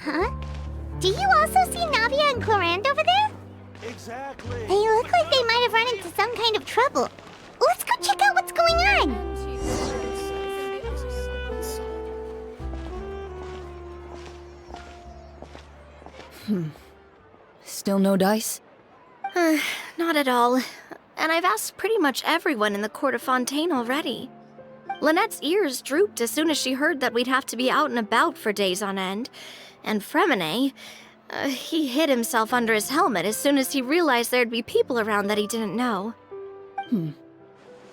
Huh? Do you also see Navia and Clorinde over there? Exactly. They look like they might have run into some kind of trouble. Let's go check out what's going on. Still no dice? Not at all. And I've asked pretty much everyone in the court of Fontaine already. Lynette's ears drooped as soon as she heard that we'd have to be out and about for days on end. And Fremine, he hid himself under his helmet as soon as he realized there'd be people around that he didn't know.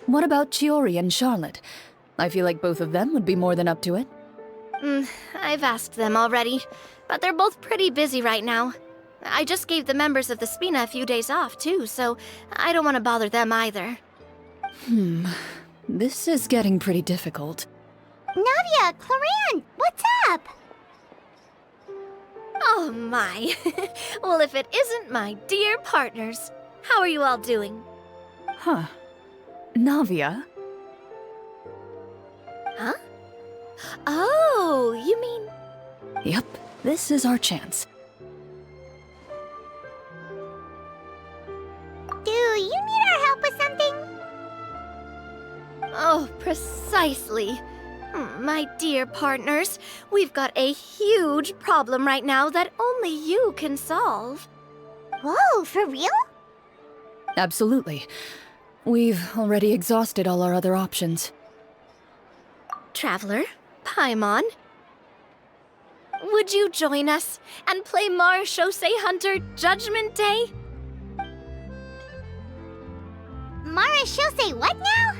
What about Chiori and Charlotte? I feel like both of them would be more than up to it. I've asked them already, but they're both pretty busy right now. I just gave the members of the Spina a few days off, too, so I don't want to bother them either. This is getting pretty difficult. Navia, Clorinde, what's up? Oh my. Well, if it isn't my dear partners. How are you all doing? Huh. Navia? Huh? Oh, you mean... Yep, this is our chance. Do you need our help with something? Oh, precisely. My dear partners, we've got a huge problem right now that only you can solve. Whoa, for real? Absolutely. We've already exhausted all our other options. Traveler, Paimon, would you join us and play Marechaussee Hunter Judgment Day? Marechaussee what now?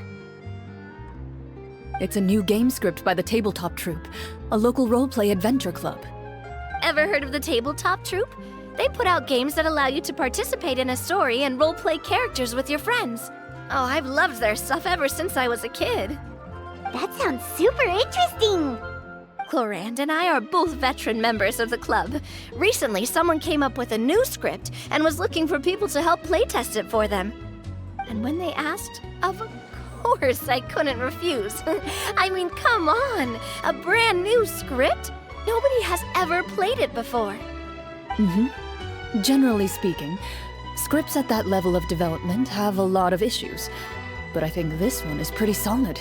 It's a new game script by the Tabletop Troupe, a local roleplay adventure club. Ever heard of the Tabletop Troupe? They put out games that allow you to participate in a story and roleplay characters with your friends. Oh, I've loved their stuff ever since I was a kid. That sounds super interesting. Clorinde and I are both veteran members of the club. Recently, someone came up with a new script and was looking for people to help playtest it for them. And when they asked, of course I couldn't refuse. I mean, come on! A brand new script? Nobody has ever played it before. Generally speaking, scripts at that level of development have a lot of issues. But I think this one is pretty solid.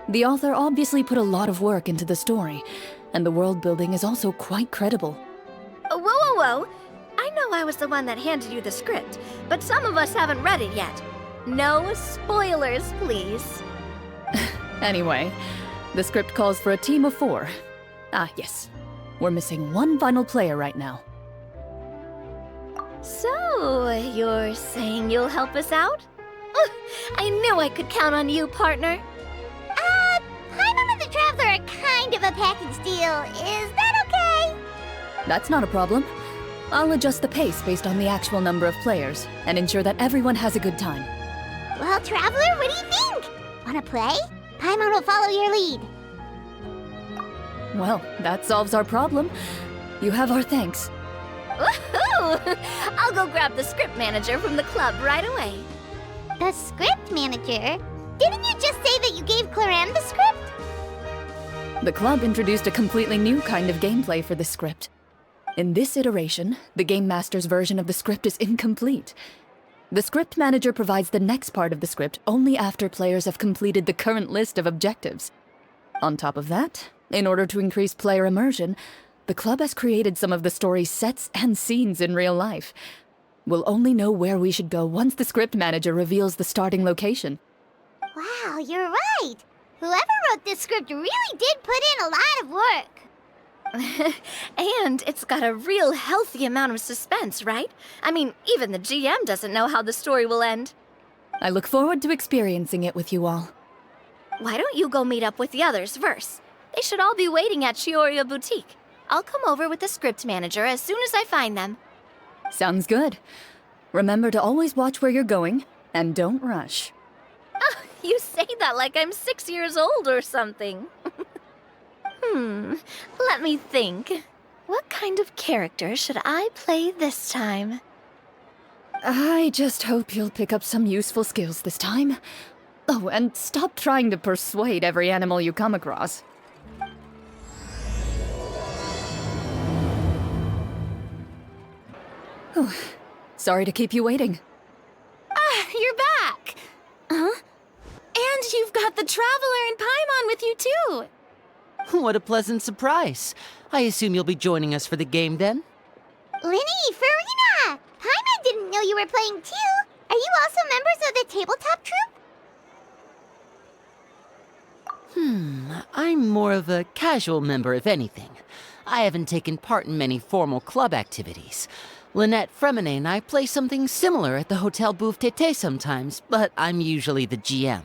The author obviously put a lot of work into the story, and the world building is also quite credible. Whoa. I know I was the one that handed you the script, but some of us haven't read it yet. No spoilers, please. Anyway, the script calls for a team of 4. Ah, yes. We're missing one final player right now. So, you're saying you'll help us out? I knew I could count on you, partner. Paimon and the Traveler are kind of a package deal. Is that okay? That's not a problem. I'll adjust the pace based on the actual number of players, and ensure that everyone has a good time. Well, Traveler, what do you think? Wanna play? Paimon will follow your lead. Well, that solves our problem. You have our thanks. Woohoo! I'll go grab the script manager from the club right away. The script manager? Didn't you just say that you gave Clorinde the script? The club introduced a completely new kind of gameplay for the script. In this iteration, the Game Master's version of the script is incomplete. The script manager provides the next part of the script only after players have completed the current list of objectives. On top of that, in order to increase player immersion, the club has created some of the story's sets and scenes in real life. We'll only know where we should go once the script manager reveals the starting location. Wow, you're right. Whoever wrote this script really did put in a lot of work. And it's got a real healthy amount of suspense, right? I mean, even the GM doesn't know how the story will end. I look forward to experiencing it with you all. Why don't you go meet up with the others first? They should all be waiting at Chioria Boutique. I'll come over with the script manager as soon as I find them. Sounds good. Remember to always watch where you're going, and don't rush. Oh, you say that like I'm 6 years old or something. Let me think. What kind of character should I play this time? I just hope you'll pick up some useful skills this time. Oh, and stop trying to persuade every animal you come across. Sorry to keep you waiting. Ah, you're back! Huh? And you've got the Traveler and Paimon with you, too! What a pleasant surprise. I assume you'll be joining us for the game then? Linny, Farina! Paimon didn't know you were playing too! Are you also members of the tabletop troupe? I'm more of a casual member, if anything. I haven't taken part in many formal club activities. Lynette Fremine and I play something similar at the Hotel Bouffe Tété sometimes, but I'm usually the GM.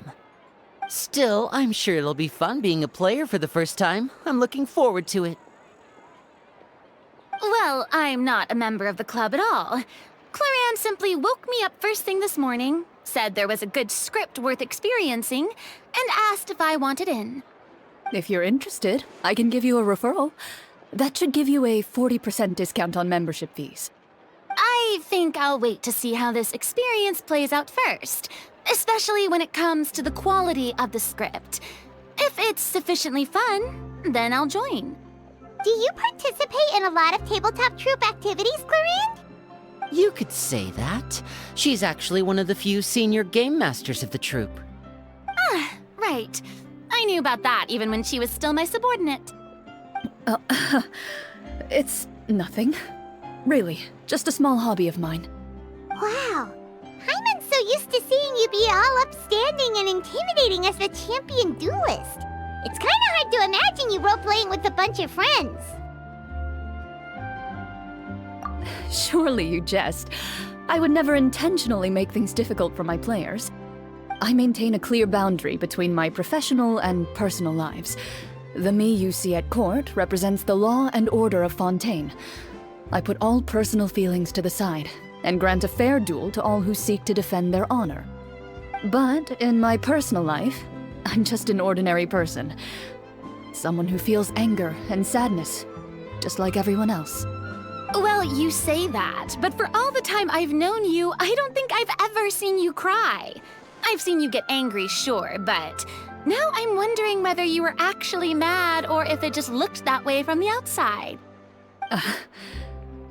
Still, I'm sure it'll be fun being a player for the first time. I'm looking forward to it. Well, I'm not a member of the club at all. Claran simply woke me up first thing this morning, said there was a good script worth experiencing, and asked if I wanted in. If you're interested, I can give you a referral. That should give you a 40% discount on membership fees. I think I'll wait to see how this experience plays out first, especially when it comes to the quality of the script. If it's sufficiently fun, then I'll join. Do you participate in a lot of tabletop troupe activities, Clarine? You could say that. She's actually one of the few senior game masters of the troupe. Ah, right. I knew about that even when she was still my subordinate. It's nothing. Really, just a small hobby of mine. Wow. Paimon's so used to seeing you be all upstanding and intimidating as the champion duelist. It's kinda hard to imagine you role-playing with a bunch of friends. Surely you jest. I would never intentionally make things difficult for my players. I maintain a clear boundary between my professional and personal lives. The me you see at court represents the law and order of Fontaine. I put all personal feelings to the side and grant a fair duel to all who seek to defend their honor. But in my personal life, I'm just an ordinary person. Someone who feels anger and sadness, just like everyone else. Well, you say that, but for all the time I've known you, I don't think I've ever seen you cry. I've seen you get angry, sure, but now I'm wondering whether you were actually mad or if it just looked that way from the outside.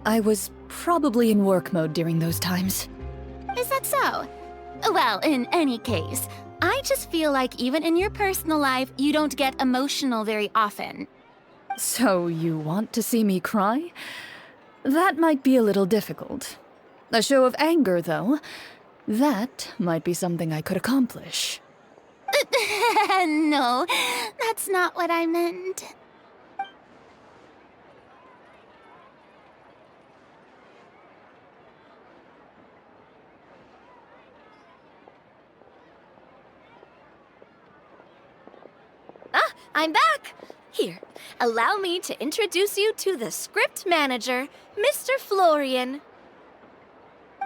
I was probably in work mode during those times. Is that so? Well, in any case, I just feel like even in your personal life, you don't get emotional very often. So you want to see me cry? That might be a little difficult. A show of anger, though, that might be something I could accomplish. No, that's not what I meant. Ah, I'm back! Here, allow me to introduce you to the script manager, Mr. Florian.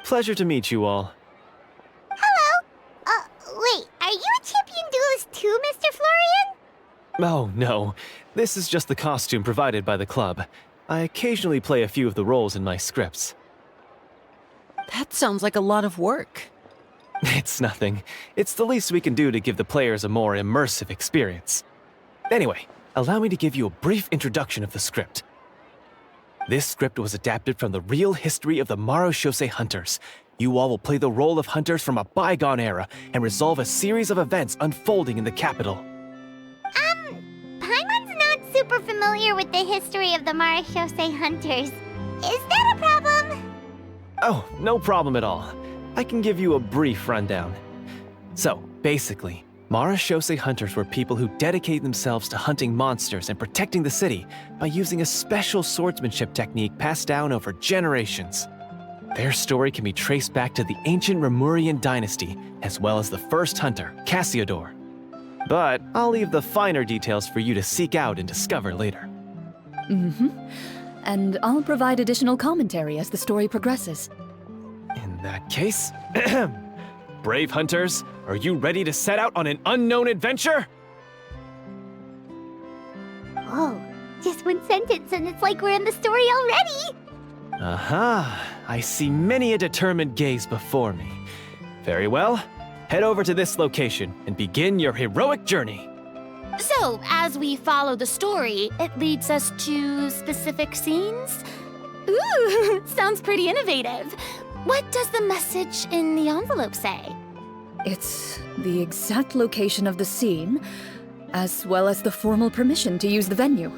Pleasure to meet you all. Hello? Wait, are you a champion duelist too, Mr. Florian? Oh, no. This is just the costume provided by the club. I occasionally play a few of the roles in my scripts. That sounds like a lot of work. It's nothing. It's the least we can do to give the players a more immersive experience. Anyway, allow me to give you a brief introduction of the script. This script was adapted from the real history of the Marechaussee Hunters. You all will play the role of hunters from a bygone era and resolve a series of events unfolding in the capital. Paimon's not super familiar with the history of the Marechaussee Hunters. Is that a problem? Oh, no problem at all. I can give you a brief rundown. So, basically, Marechaussee Hunters were people who dedicated themselves to hunting monsters and protecting the city by using a special swordsmanship technique passed down over generations. Their story can be traced back to the ancient Remurian dynasty, as well as the first hunter, Cassiodor. But I'll leave the finer details for you to seek out and discover later. And I'll provide additional commentary as the story progresses. In that case, brave hunters, are you ready to set out on an unknown adventure? Whoa, just one sentence and it's like we're in the story already! Aha, I see many a determined gaze before me. Very well, head over to this location and begin your heroic journey. So, as we follow the story, it leads us to specific scenes? Ooh, sounds pretty innovative. What does the message in the envelope say? It's the exact location of the scene, as well as the formal permission to use the venue.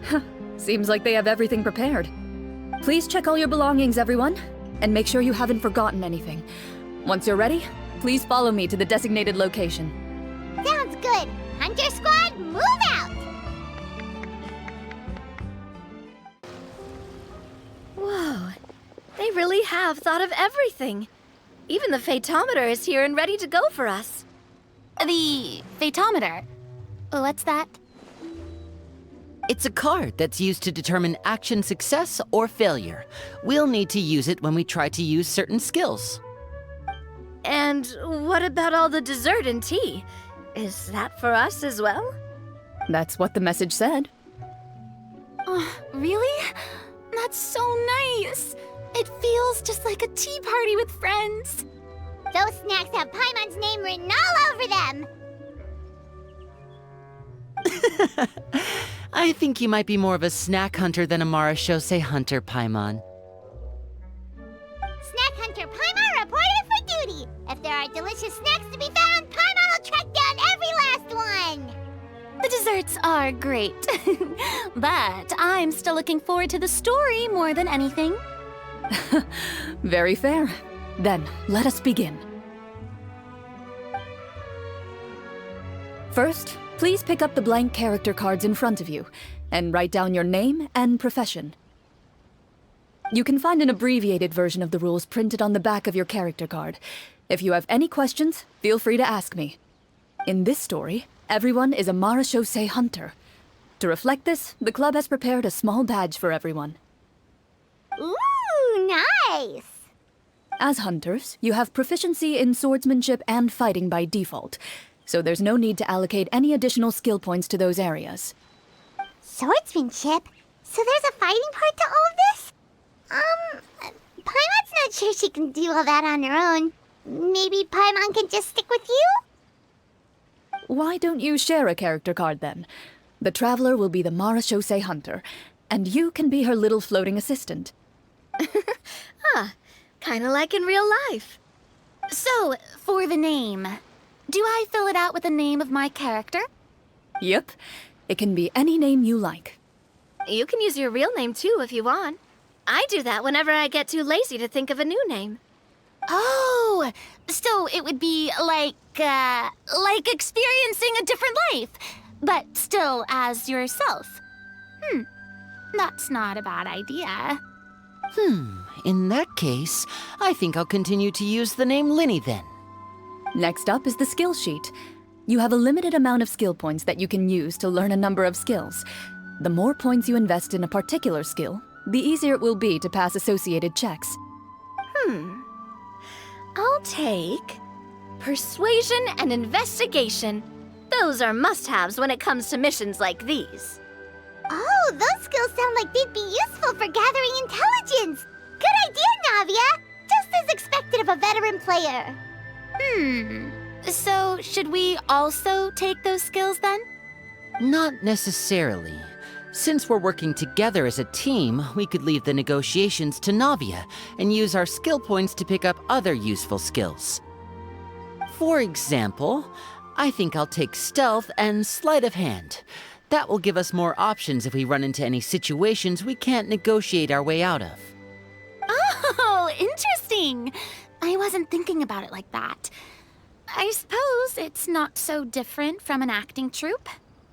Huh, seems like they have everything prepared. Please check all your belongings, everyone, and make sure you haven't forgotten anything. Once you're ready, please follow me to the designated location. Sounds good. Hunter Squad, move out! Whoa, they really have thought of everything. Even the Fatometer is here and ready to go for us. The Fatometer? What's that? It's a card that's used to determine action success or failure. We'll need to use it when we try to use certain skills. And what about all the dessert and tea? Is that for us as well? That's what the message said. Oh, really? That's so nice. It feels just like a tea party with friends. Those snacks have Paimon's name written all over them! I think you might be more of a snack hunter than a Marashose hunter, Paimon. Snack Hunter Paimon reported for duty! If there are delicious snacks to be found, Paimon will track down every last one! The desserts are great, but I'm still looking forward to the story more than anything. Very fair. Then, let us begin. First, please pick up the blank character cards in front of you, and write down your name and profession. You can find an abbreviated version of the rules printed on the back of your character card. If you have any questions, feel free to ask me. In this story, everyone is a Marashose hunter. To reflect this, the club has prepared a small badge for everyone. Ooh, nice! As hunters, you have proficiency in swordsmanship and fighting by default, so there's no need to allocate any additional skill points to those areas. Swordsmanship? So there's a fighting part to all of this? Paimon's not sure she can do all that on her own. Maybe Paimon can just stick with you? Why don't you share a character card then? The Traveler will be the Marashose hunter, and you can be her little floating assistant. Kinda like in real life. So, for the name, do I fill it out with the name of my character? Yep, it can be any name you like. You can use your real name too if you want. I do that whenever I get too lazy to think of a new name. Oh, so it would be like experiencing a different life, but still as yourself. That's not a bad idea. In that case, I think I'll continue to use the name Linny then. Next up is the skill sheet. You have a limited amount of skill points that you can use to learn a number of skills. The more points you invest in a particular skill, the easier it will be to pass associated checks. I'll take persuasion and investigation. Those are must-haves when it comes to missions like these. Oh, those skills sound like they'd be useful for gathering intelligence! Good idea, Navia! Just as expected of a veteran player. So should we also take those skills then? Not necessarily. Since we're working together as a team, we could leave the negotiations to Navia and use our skill points to pick up other useful skills. For example, I think I'll take stealth and sleight of hand. That will give us more options if we run into any situations we can't negotiate our way out of. Oh, interesting. I wasn't thinking about it like that. I suppose it's not so different from an acting troupe.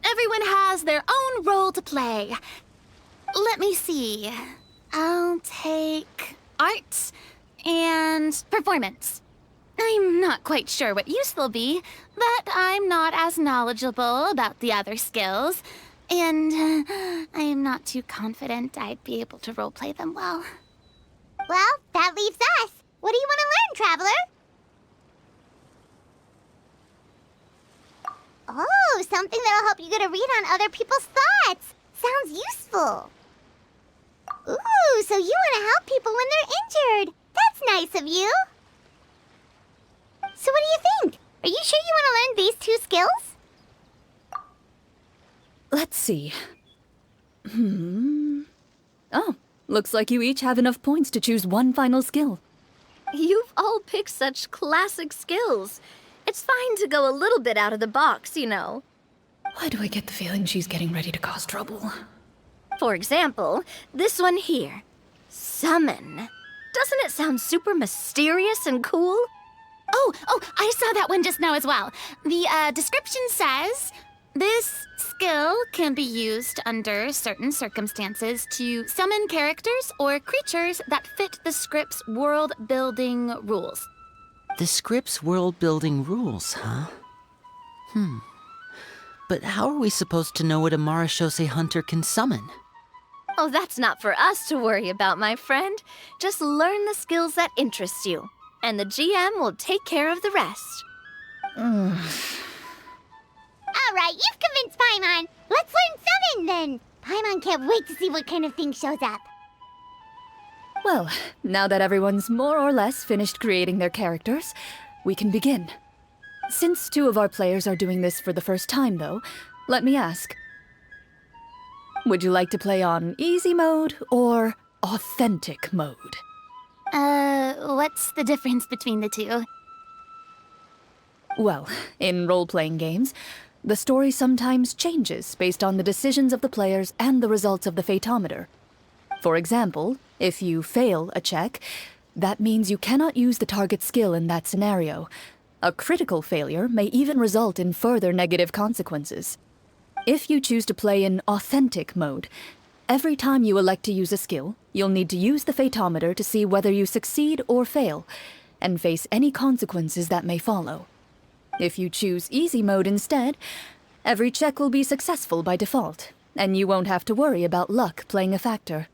Everyone has their own role to play. Let me see. I'll take arts and performance. I'm not quite sure what use they'll be, but I'm not as knowledgeable about the other skills, and I'm not too confident I'd be able to roleplay them well. Well, that leaves us. What do you want to learn, Traveler? Oh, something that'll help you get a read on other people's thoughts. Sounds useful. Ooh, so you want to help people when they're injured. That's nice of you. So what do you think? Are you sure you want to learn these two skills? Let's see. Oh, Looks like you each have enough points to choose one final skill. You've all picked such classic skills. It's fine to go a little bit out of the box, you know. Why do I get the feeling she's getting ready to cause trouble? For example, this one here. Summon. Doesn't it sound super mysterious and cool? Oh, I saw that one just now as well. The description says, this skill can be used under certain circumstances to summon characters or creatures that fit the script's world-building rules. The script's world-building rules, huh? But how are we supposed to know what a Marashose hunter can summon? Oh, that's not for us to worry about, my friend. Just learn the skills that interest you, and the GM will take care of the rest. All right, you've convinced Paimon. Let's learn Summon then. Paimon can't wait to see what kind of thing shows up. Well, now that everyone's more or less finished creating their characters, we can begin. Since 2 of our players are doing this for the first time, though, let me ask. Would you like to play on easy mode or authentic mode? What's the difference between the two? Well, in role-playing games, the story sometimes changes based on the decisions of the players and the results of the Fatometer. For example, if you fail a check, that means you cannot use the target skill in that scenario. A critical failure may even result in further negative consequences. If you choose to play in authentic mode, every time you elect to use a skill, you'll need to use the Fatometer to see whether you succeed or fail, and face any consequences that may follow. If you choose easy mode instead, every check will be successful by default, and you won't have to worry about luck playing a factor.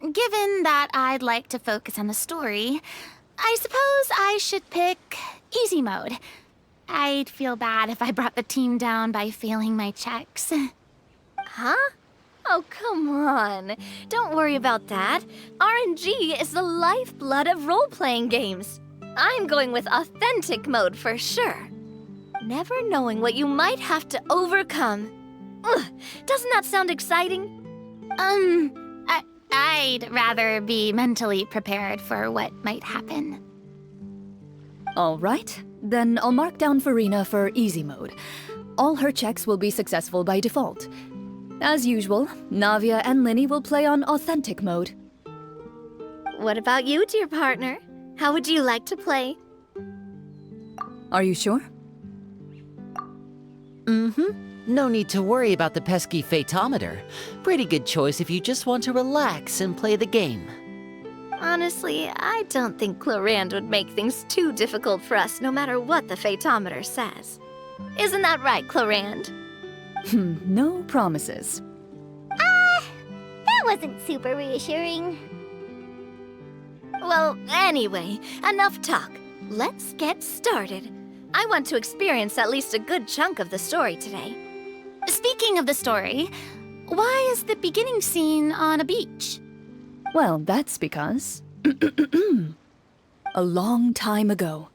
Given that I'd like to focus on the story, I suppose I should pick easy mode. I'd feel bad if I brought the team down by failing my checks. Huh? Oh, come on. Don't worry about that. RNG is the lifeblood of role-playing games. I'm going with authentic mode for sure. Never knowing what you might have to overcome. Ugh, doesn't that sound exciting? I'd rather be mentally prepared for what might happen. All right, then I'll mark down Farina for easy mode. All her checks will be successful by default. As usual, Navia and Linny will play on authentic mode. What about you, dear partner? How would you like to play? Are you sure? No need to worry about the pesky Fatometer. Pretty good choice if you just want to relax and play the game. Honestly, I don't think Clorinde would make things too difficult for us no matter what the Fatometer says. Isn't that right, Clorinde? No promises. That wasn't super reassuring. Well, anyway, enough talk. Let's get started. I want to experience at least a good chunk of the story today. Speaking of the story, why is the beginning scene on a beach? Well, that's because... a long time ago,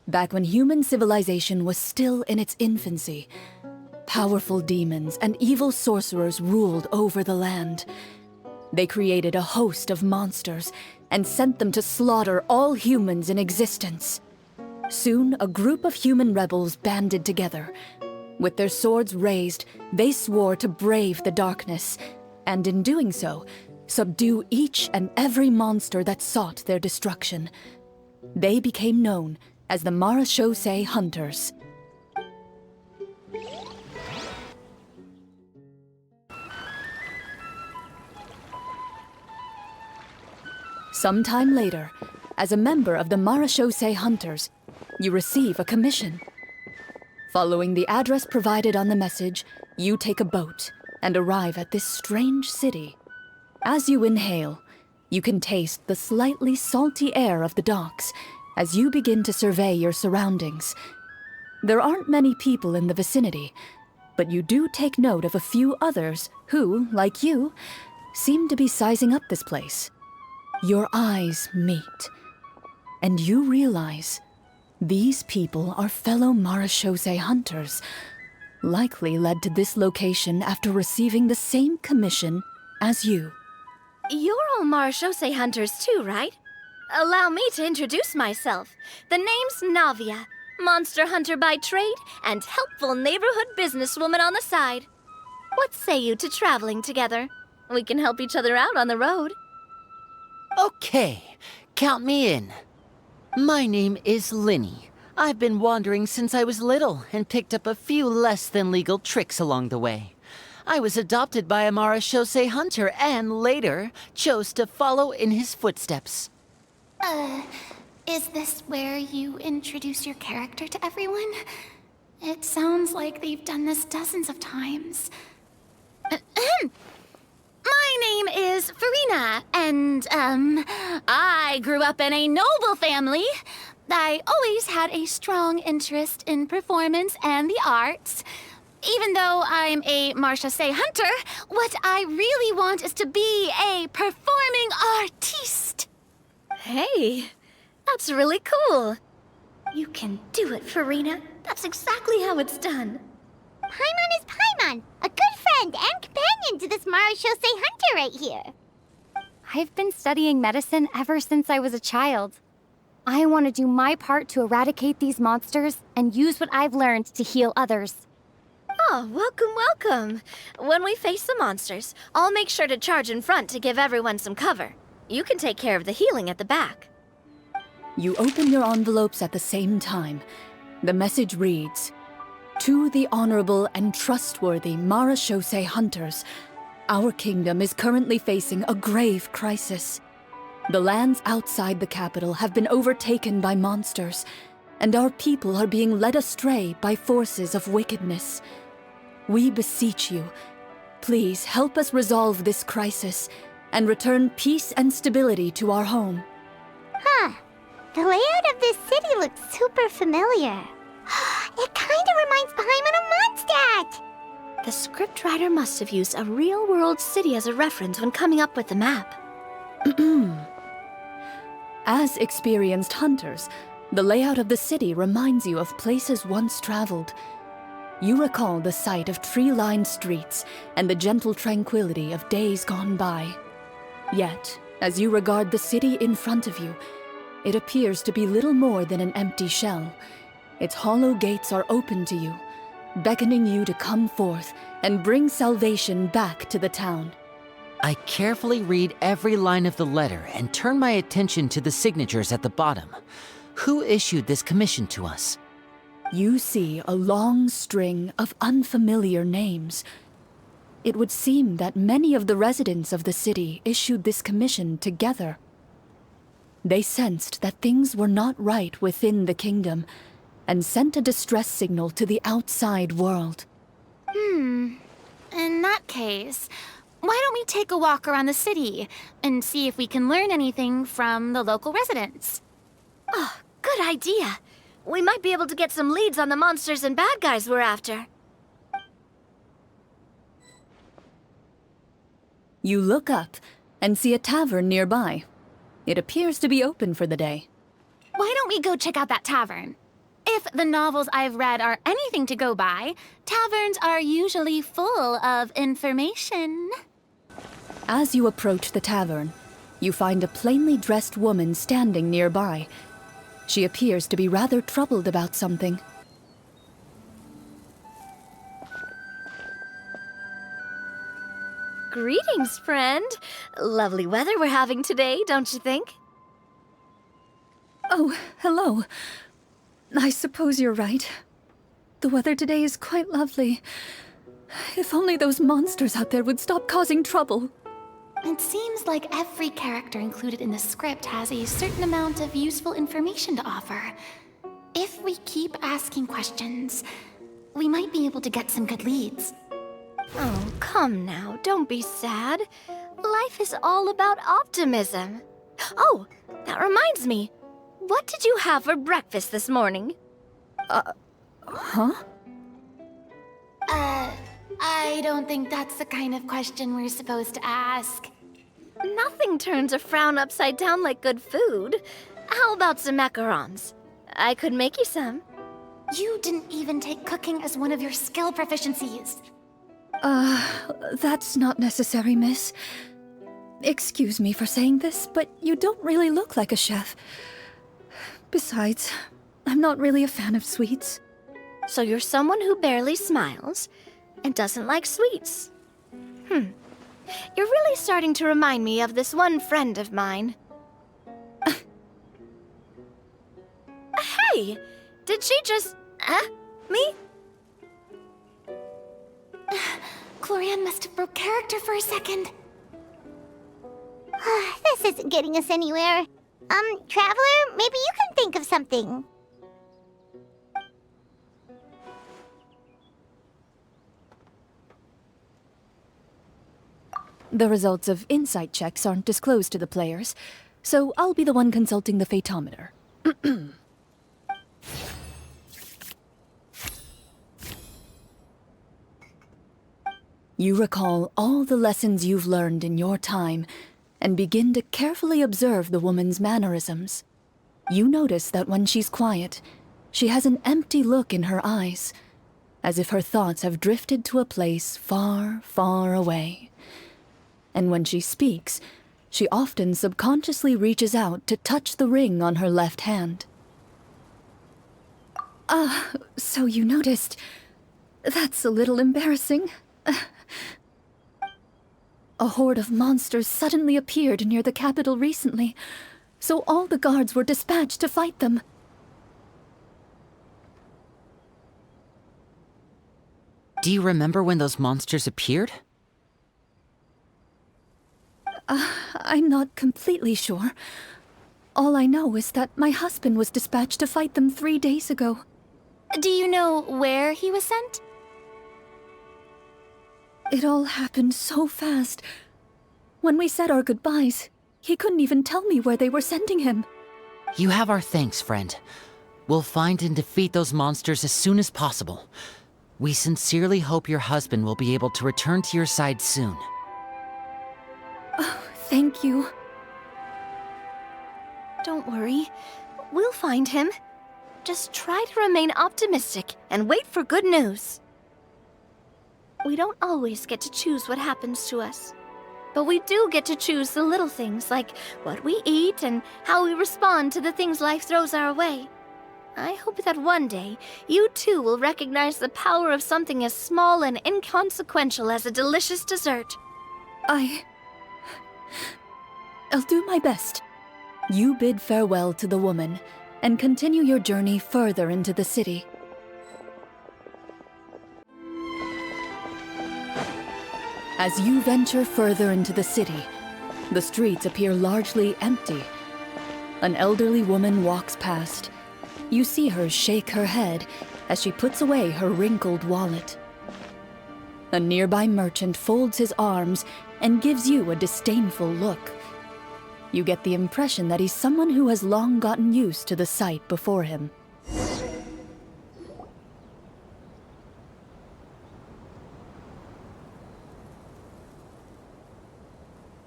back when human civilization was still in its infancy, powerful demons and evil sorcerers ruled over the land. They created a host of monsters and sent them to slaughter all humans in existence. Soon, a group of human rebels banded together. With their swords raised, they swore to brave the darkness, and in doing so, subdue each and every monster that sought their destruction. They became known as the Marashose Hunters. Sometime later, as a member of the Marashose Hunters, you receive a commission. Following the address provided on the message, you take a boat and arrive at this strange city. As you inhale, you can taste the slightly salty air of the docks as you begin to survey your surroundings. There aren't many people in the vicinity, But you do take note of a few others who, like you, seem to be sizing up this place. Your eyes meet, and you realize these people are fellow Marechaussee hunters, likely led to this location after receiving the same commission as you. You're all Marechaussee hunters too, right? Allow me to introduce myself. The name's Navia, monster hunter by trade and helpful neighborhood businesswoman on the side. What say you to traveling together? We can help each other out on the road. Okay, count me in. My name is Linny. I've been wandering since I was little and picked up a few less than legal tricks along the way. I was adopted by a Marechaussee hunter and later chose to follow in his footsteps. Is this where you introduce your character to everyone? It sounds like they've done this dozens of times. My name is Farina, and, I grew up in a noble family. I always had a strong interest in performance and the arts. Even though I'm a Marechaussee hunter, what I really want is to be a performing artiste. Hey, that's really cool. You can do it, Farina. That's exactly how it's done. Paimon is Paimon, a good friend and companion to this Marechaussee hunter right here. I've been studying medicine ever since I was a child. I want to do my part to eradicate these monsters and use what I've learned to heal others. Oh, welcome, welcome. When we face the monsters, I'll make sure to charge in front to give everyone some cover. You can take care of the healing at the back. You open your envelopes at the same time. The message reads, "To the honorable and trustworthy Marechaussee hunters, our kingdom is currently facing a grave crisis. The lands outside the capital have been overtaken by monsters, and our people are being led astray by forces of wickedness. We beseech you, please help us resolve this crisis and return peace and stability to our home." Huh. The layout of this city looks super familiar. It kinda reminds Paimon of Mondstadt! The scriptwriter must have used a real-world city as a reference when coming up with the map. As experienced hunters, the layout of the city reminds you of places once traveled. You recall the sight of tree-lined streets and the gentle tranquility of days gone by. Yet, as you regard the city in front of you, it appears to be little more than an empty shell. Its hollow gates are open to you, beckoning you to come forth and bring salvation back to the town. I carefully read every line of the letter and turn my attention to the signatures at the bottom. Who issued this commission to us? You see a long string of unfamiliar names. It would seem that many of the residents of the city issued this commission together. They sensed that things were not right within the kingdom and sent a distress signal to the outside world. In that case, why don't we take a walk around the city and see if we can learn anything from the local residents? Oh, good idea. We might be able to get some leads on the monsters and bad guys we're after. You look up and see a tavern nearby. It appears to be open for the day. Why don't we go check out that tavern? If the novels I've read are anything to go by, taverns are usually full of information. As you approach the tavern, you find a plainly dressed woman standing nearby. She appears to be rather troubled about something. Greetings, friend. Lovely weather we're having today, don't you think? Oh, hello. I suppose you're right. The weather today is quite lovely. If only those monsters out there would stop causing trouble. It seems like every character included in the script has a certain amount of useful information to offer. If we keep asking questions, we might be able to get some good leads. Oh, come now, don't be sad. Life is all about optimism. Oh, that reminds me. What did you have for breakfast this morning? Huh? I don't think that's the kind of question we're supposed to ask. Nothing turns a frown upside down like good food. How about some macarons? I could make you some. You didn't even take cooking as one of your skill proficiencies. That's not necessary, miss. Excuse me for saying this, but you don't really look like a chef. Besides, I'm not really a fan of sweets. So you're someone who barely smiles and doesn't like sweets. You're really starting to remind me of this one friend of mine. Hey! Did she just... me? Clorian must have broke character for a second. This isn't getting us anywhere. Traveler, maybe you can think of something. The results of insight checks aren't disclosed to the players, so I'll be the one consulting the photometer. You recall all the lessons you've learned in your time and begin to carefully observe the woman's mannerisms. You notice that when she's quiet, she has an empty look in her eyes, as if her thoughts have drifted to a place far, far away. And when she speaks, she often subconsciously reaches out to touch the ring on her left hand. So you noticed. That's a little embarrassing. A horde of monsters suddenly appeared near the capital recently, so all the guards were dispatched to fight them. Do you remember when those monsters appeared? I'm not completely sure. All I know is that my husband was dispatched to fight them 3 days ago. Do you know where he was sent? It all happened so fast. When we said our goodbyes, he couldn't even tell me where they were sending him. You have our thanks, friend. We'll find and defeat those monsters as soon as possible. We sincerely hope your husband will be able to return to your side soon. Thank you. Don't worry. We'll find him. Just try to remain optimistic and wait for good news. We don't always get to choose what happens to us. But we do get to choose the little things, like what we eat and how we respond to the things life throws our way. I hope that one day, you too will recognize the power of something as small and inconsequential as a delicious dessert. I'll do my best. You bid farewell to the woman and continue your journey further into the city. As you venture further into the city, the streets appear largely empty. An elderly woman walks past. You see her shake her head as she puts away her wrinkled wallet. A nearby merchant folds his arms and gives you a disdainful look. You get the impression that he's someone who has long gotten used to the sight before him.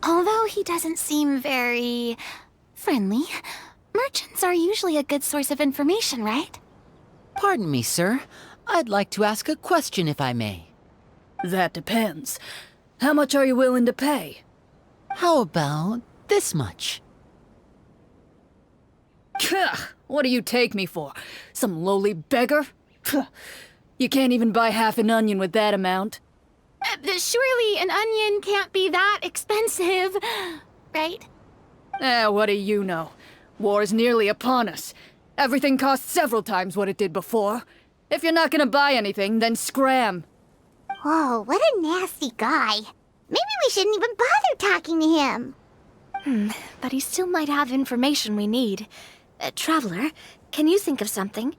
Although he doesn't seem very friendly, merchants are usually a good source of information, right? Pardon me, sir. I'd like to ask a question if I may. That depends. How much are you willing to pay? How about this much? What do you take me for? Some lowly beggar? You can't even buy half an onion with that amount. Surely an onion can't be that expensive, right? What do you know? War is nearly upon us. Everything costs several times what it did before. If you're not gonna buy anything, then scram. Whoa, what a nasty guy. Maybe we shouldn't even bother talking to him. But he still might have information we need. Traveler, can you think of something?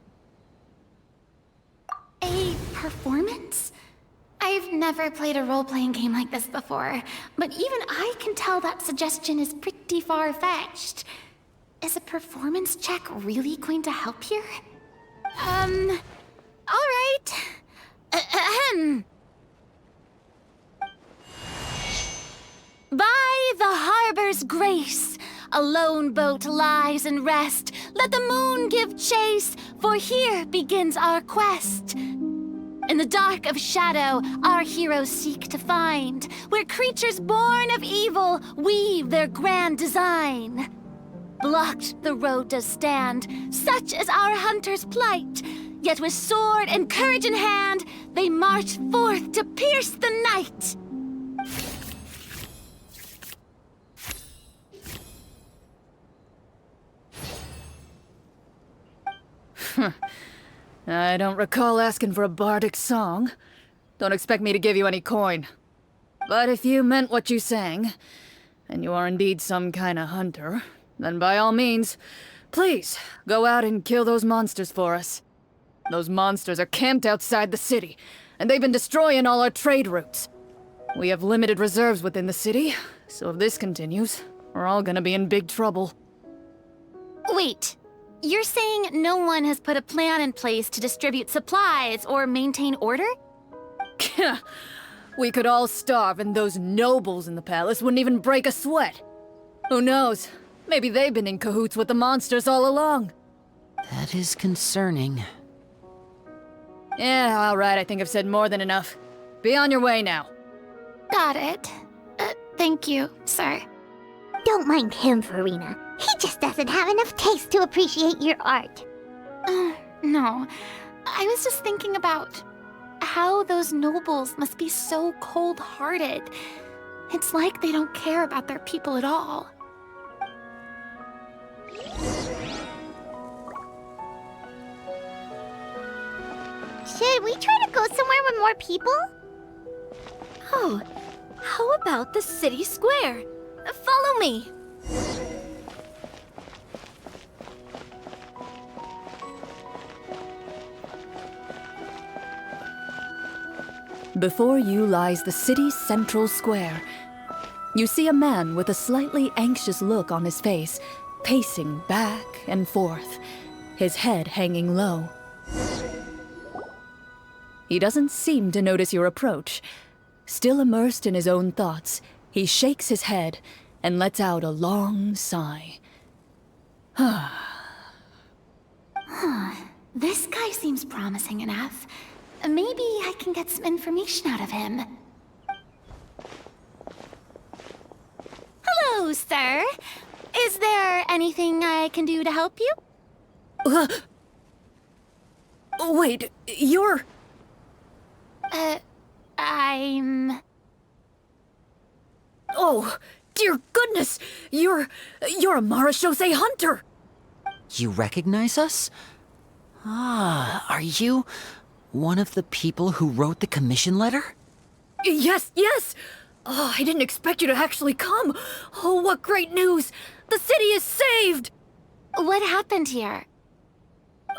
A performance? I've never played a role-playing game like this before, but even I can tell that suggestion is pretty far-fetched. Is a performance check really going to help here? All right. grace. A lone boat lies in rest. Let the moon give chase, for here begins our quest. In the dark of shadow, our heroes seek to find where creatures born of evil weave their grand design. Blocked the road does stand, such is our hunter's plight. Yet with sword and courage in hand, they march forth to pierce the night. I don't recall asking for a bardic song. Don't expect me to give you any coin. But if you meant what you sang, and you are indeed some kind of hunter, then by all means, please, go out and kill those monsters for us. Those monsters are camped outside the city, and they've been destroying all our trade routes. We have limited reserves within the city, so if this continues, we're all gonna be in big trouble. Wait, you're saying no one has put a plan in place to distribute supplies or maintain order? We could all starve and those nobles in the palace wouldn't even break a sweat. Who knows? Maybe they've been in cahoots with the monsters all along. That is concerning. Yeah, alright, I think I've said more than enough. Be on your way now. Got it. Thank you, sir. Don't mind him, Farina. He just doesn't have enough taste to appreciate your art. No. I was just thinking about how those nobles must be so cold-hearted. It's like they don't care about their people at all. Should we try to go somewhere with more people? Oh, how about the city square? Follow me. Before you lies the city's central square. You see a man with a slightly anxious look on his face, pacing back and forth, his head hanging low. He doesn't seem to notice your approach. Still immersed in his own thoughts, he shakes his head and lets out a long sigh. This guy seems promising enough. Maybe I can get some information out of him. Hello, sir. Is there anything I can do to help you? Wait, you're... I'm... Oh, dear goodness! You're a Marashose hunter! You recognize us? Ah, are you one of the people who wrote the commission letter? Yes, yes! Oh, I didn't expect you to actually come! Oh, what great news! The city is saved! What happened here?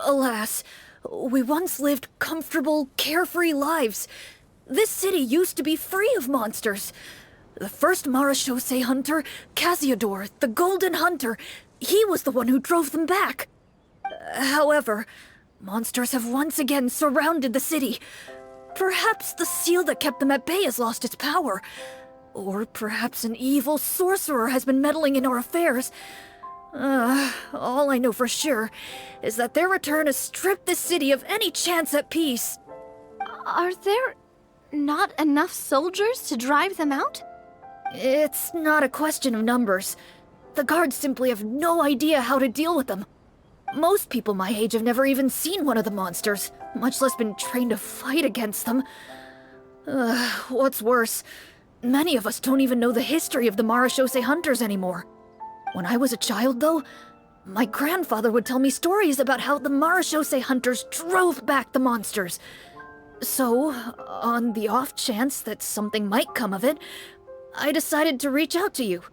Alas, we once lived comfortable, carefree lives. This city used to be free of monsters. The first Marashose hunter, Casiodor, the Golden Hunter, he was the one who drove them back. However, monsters have once again surrounded the city. Perhaps the seal that kept them at bay has lost its power. Or perhaps an evil sorcerer has been meddling in our affairs. All I know for sure is that their return has stripped the city of any chance at peace. Are there not enough soldiers to drive them out? It's not a question of numbers. The guards simply have no idea how to deal with them. Most people my age have never even seen one of the monsters, much less been trained to fight against them. What's worse, many of us don't even know the history of the Marashose hunters anymore. When I was a child, though, my grandfather would tell me stories about how the Marashose hunters drove back the monsters. So, on the off chance that something might come of it, I decided to reach out to you.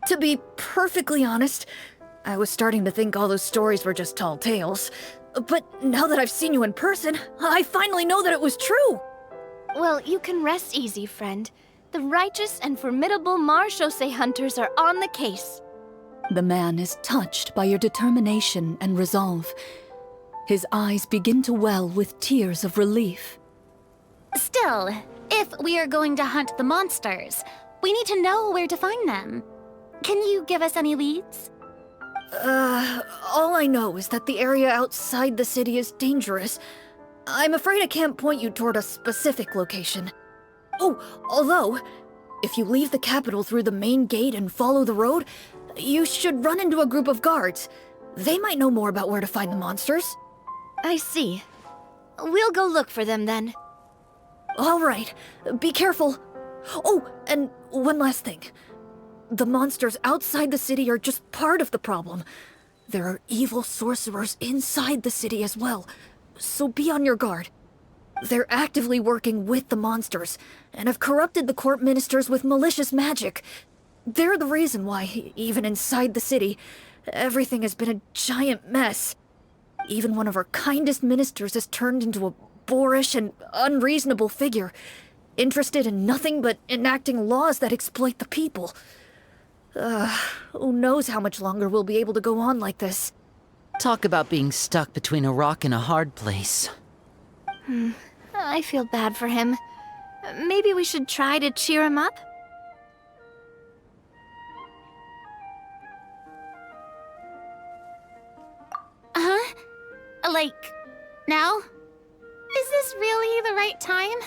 To be perfectly honest, I was starting to think all those stories were just tall tales. But now that I've seen you in person, I finally know that it was true! Well, you can rest easy, friend. The righteous and formidable Marashose hunters are on the case. The man is touched by your determination and resolve. His eyes begin to well with tears of relief. Still, if we are going to hunt the monsters, we need to know where to find them. Can you give us any leads? All I know is that the area outside the city is dangerous. I'm afraid I can't point you toward a specific location. Oh, although, if you leave the capital through the main gate and follow the road, you should run into a group of guards. They might know more about where to find the monsters. I see. We'll go look for them then. All right, be careful. Oh, and one last thing. The monsters outside the city are just part of the problem. There are evil sorcerers inside the city as well, so be on your guard. They're actively working with the monsters, and have corrupted the court ministers with malicious magic. They're the reason why, even inside the city, everything has been a giant mess. Even one of our kindest ministers has turned into a boorish and unreasonable figure, interested in nothing but enacting laws that exploit the people. Who knows how much longer we'll be able to go on like this. Talk about being stuck between a rock and a hard place. I feel bad for him. Maybe we should try to cheer him up? Huh? Like, now? Is this really the right time?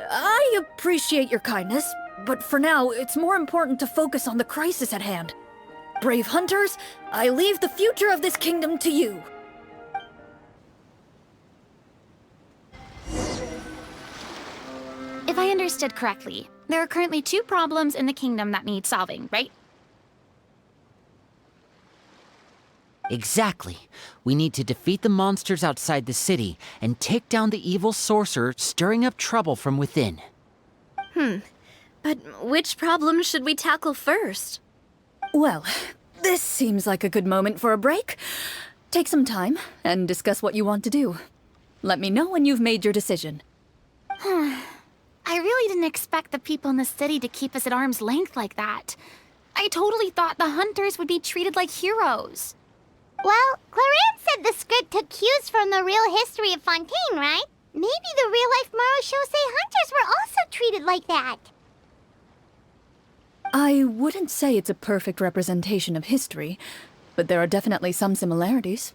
I appreciate your kindness, but for now, it's more important to focus on the crisis at hand. Brave hunters, I leave the future of this kingdom to you. If I understood correctly, there are currently 2 problems in the kingdom that need solving, right? Exactly. We need to defeat the monsters outside the city and take down the evil sorcerer stirring up trouble from within. But which problem should we tackle first? Well, this seems like a good moment for a break. Take some time and discuss what you want to do. Let me know when you've made your decision. I really didn't expect the people in the city to keep us at arm's length like that. I totally thought the hunters would be treated like heroes. Well, Clarin said the script took cues from the real history of Fontaine, right? Maybe the real-life Marashosei hunters were also treated like that. I wouldn't say it's a perfect representation of history, but there are definitely some similarities.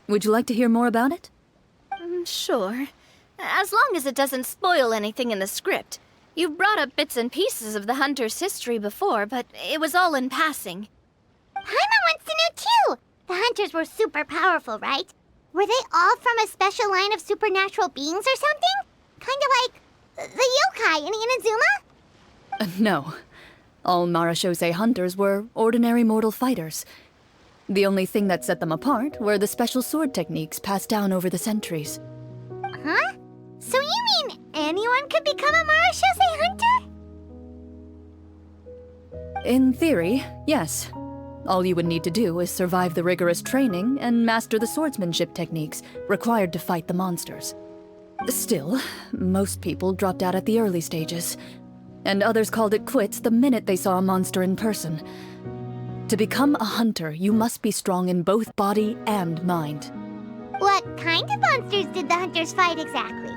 Would you like to hear more about it? Sure. As long as it doesn't spoil anything in the script. You've brought up bits and pieces of the hunter's history before, but it was all in passing. Paimon wants to know too! The hunters were super powerful, right? Were they all from a special line of supernatural beings or something? Kind of like the yokai in Inazuma? No. All Marashosei hunters were ordinary mortal fighters. The only thing that set them apart were the special sword techniques passed down over the centuries. Huh? So you mean anyone could become a Marashosei hunter? In theory, yes. All you would need to do is survive the rigorous training and master the swordsmanship techniques required to fight the monsters. Still, most people dropped out at the early stages, and others called it quits the minute they saw a monster in person. To become a hunter, you must be strong in both body and mind. What kind of monsters did the hunters fight exactly?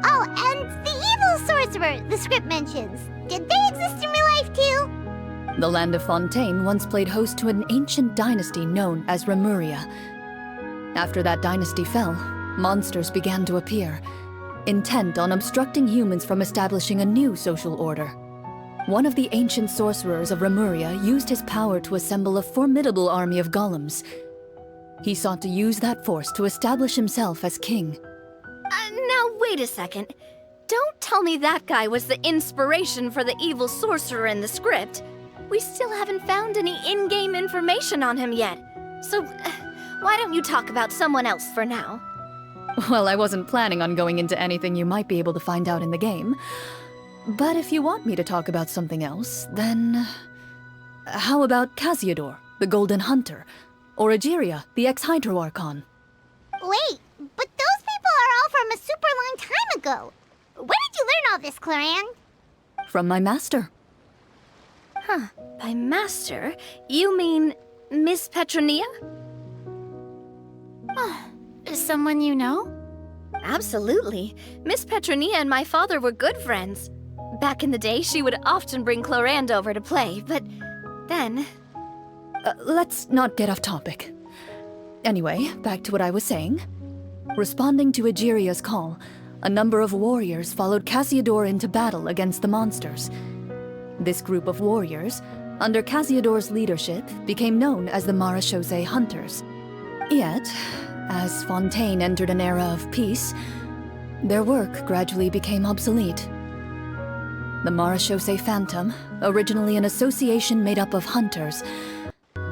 Oh, and the evil sorcerer the script mentions. Did they exist in real life too? The land of Fontaine once played host to an ancient dynasty known as Remuria. After that dynasty fell, monsters began to appear, intent on obstructing humans from establishing a new social order. One of the ancient sorcerers of Remuria used his power to assemble a formidable army of golems. He sought to use that force to establish himself as king. Now wait a second. Don't tell me that guy was the inspiration for the evil sorcerer in the script. We still haven't found any in-game information on him yet. So, why don't you talk about someone else for now? Well, I wasn't planning on going into anything you might be able to find out in the game. But if you want me to talk about something else, then... How about Casiodor, the Golden Hunter? Or Egeria, the ex-Hydro Archon? Wait, but those people are all from a super long time ago. Where did you learn all this, Clarin? From my master. By master, you mean Miss Petronia? Someone you know? Absolutely. Miss Petronia and my father were good friends. Back in the day, she would often bring Clorinde over to play, but Then, Let's not get off topic. Anyway, back to what I was saying. Responding to Egeria's call, a number of warriors followed Cassiodor into battle against the monsters. This group of warriors, under Cassiodor's leadership, became known as the Marechaussee Hunters. Yet, as Fontaine entered an era of peace, their work gradually became obsolete. The Marechaussee Phantom, originally an association made up of hunters,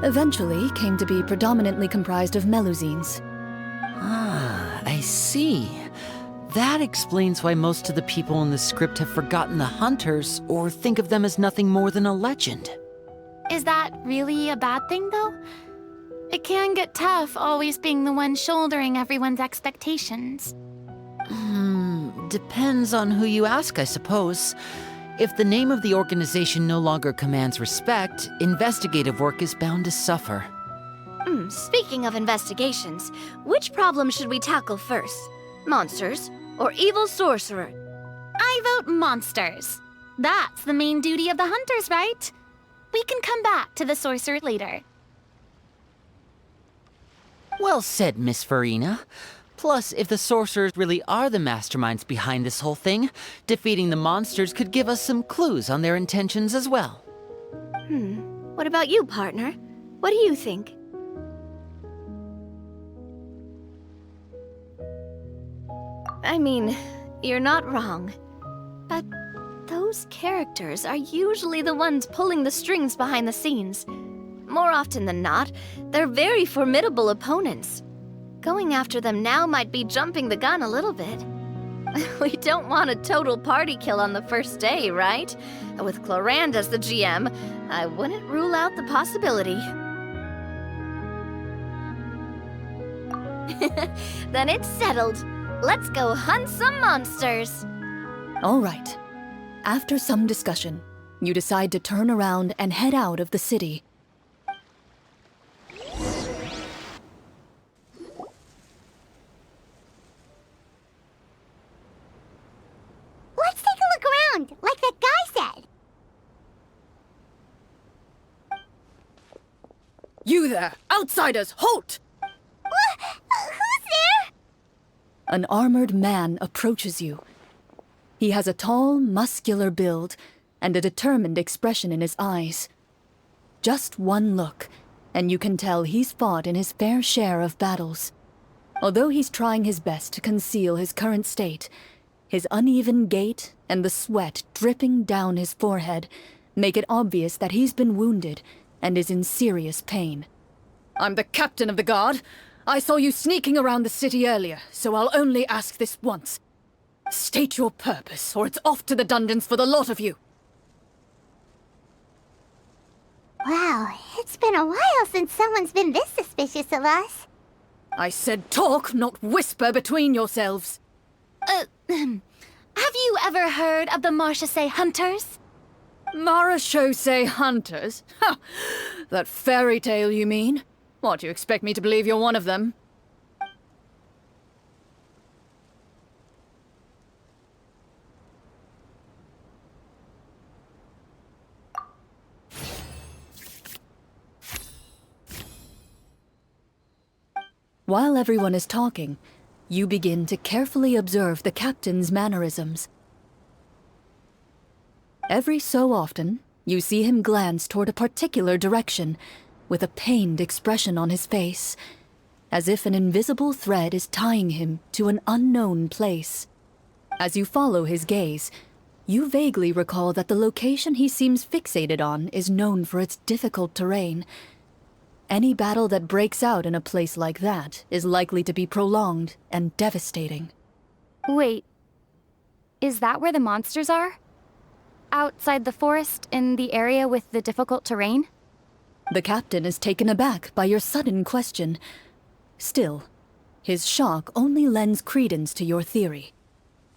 eventually came to be predominantly comprised of Melusines. Ah, I see. That explains why most of the people in the script have forgotten the hunters or think of them as nothing more than a legend. Is that really a bad thing, though? It can get tough always being the one shouldering everyone's expectations. Depends on who you ask, I suppose. If the name of the organization no longer commands respect, investigative work is bound to suffer. Speaking of investigations, which problem should we tackle first? Monsters or evil sorcerer? I vote monsters. That's the main duty of the hunters, right? We can come back to the sorcerer later. Well said, Miss Farina. Plus, if the sorcerers really are the masterminds behind this whole thing, defeating the monsters could give us some clues on their intentions as well. What about you, partner? What do you think? I mean, you're not wrong. But those characters are usually the ones pulling the strings behind the scenes. More often than not, they're very formidable opponents. Going after them now might be jumping the gun a little bit. We don't want a total party kill on the first day, right? With Clorinde as the GM, I wouldn't rule out the possibility. Then it's settled. Let's go hunt some monsters. All right. After some discussion, you decide to turn around and head out of the city. Let's take a look around, like that guy said. You there! Outsiders, halt! Who's there? An armored man approaches you. He has a tall, muscular build and a determined expression in his eyes. Just one look, and you can tell he's fought in his fair share of battles. Although he's trying his best to conceal his current state, his uneven gait and the sweat dripping down his forehead make it obvious that he's been wounded and is in serious pain. I'm the captain of the guard. I saw you sneaking around the city earlier, so I'll only ask this once. State your purpose, or it's off to the dungeons for the lot of you. Wow, it's been a while since someone's been this suspicious of us. I said talk, not whisper between yourselves. Have you ever heard of the Marechaussee Hunters? Marechaussee Hunters? Ha! That fairy tale, you mean? What, you expect me to believe you're one of them? While everyone is talking, you begin to carefully observe the captain's mannerisms. Every so often, you see him glance toward a particular direction, with a pained expression on his face, as if an invisible thread is tying him to an unknown place. As you follow his gaze, you vaguely recall that the location he seems fixated on is known for its difficult terrain. Any battle that breaks out in a place like that is likely to be prolonged and devastating. Wait, is that where the monsters are? Outside the forest, in the area with the difficult terrain? The captain is taken aback by your sudden question. Still, his shock only lends credence to your theory.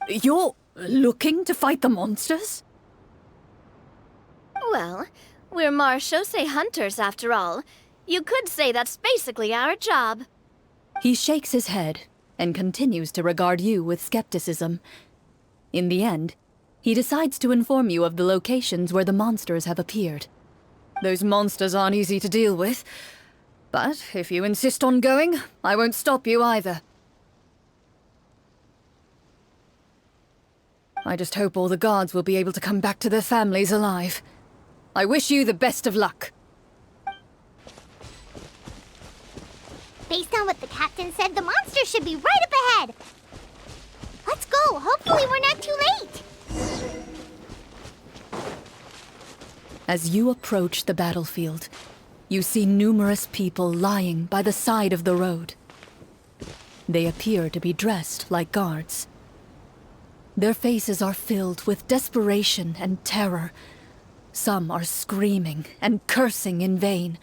You're looking to fight the monsters? Well, we're Marechaussee Hunters after all. You could say that's basically our job. He shakes his head and continues to regard you with skepticism. In the end, he decides to inform you of the locations where the monsters have appeared. Those monsters aren't easy to deal with. But if you insist on going, I won't stop you either. I just hope all the guards will be able to come back to their families alive. I wish you the best of luck. Based on what the captain said, the monster should be right up ahead. Let's go. Hopefully we're not too late. As you approach the battlefield, you see numerous people lying by the side of the road. They appear to be dressed like guards. Their faces are filled with desperation and terror. Some are screaming and cursing in vain,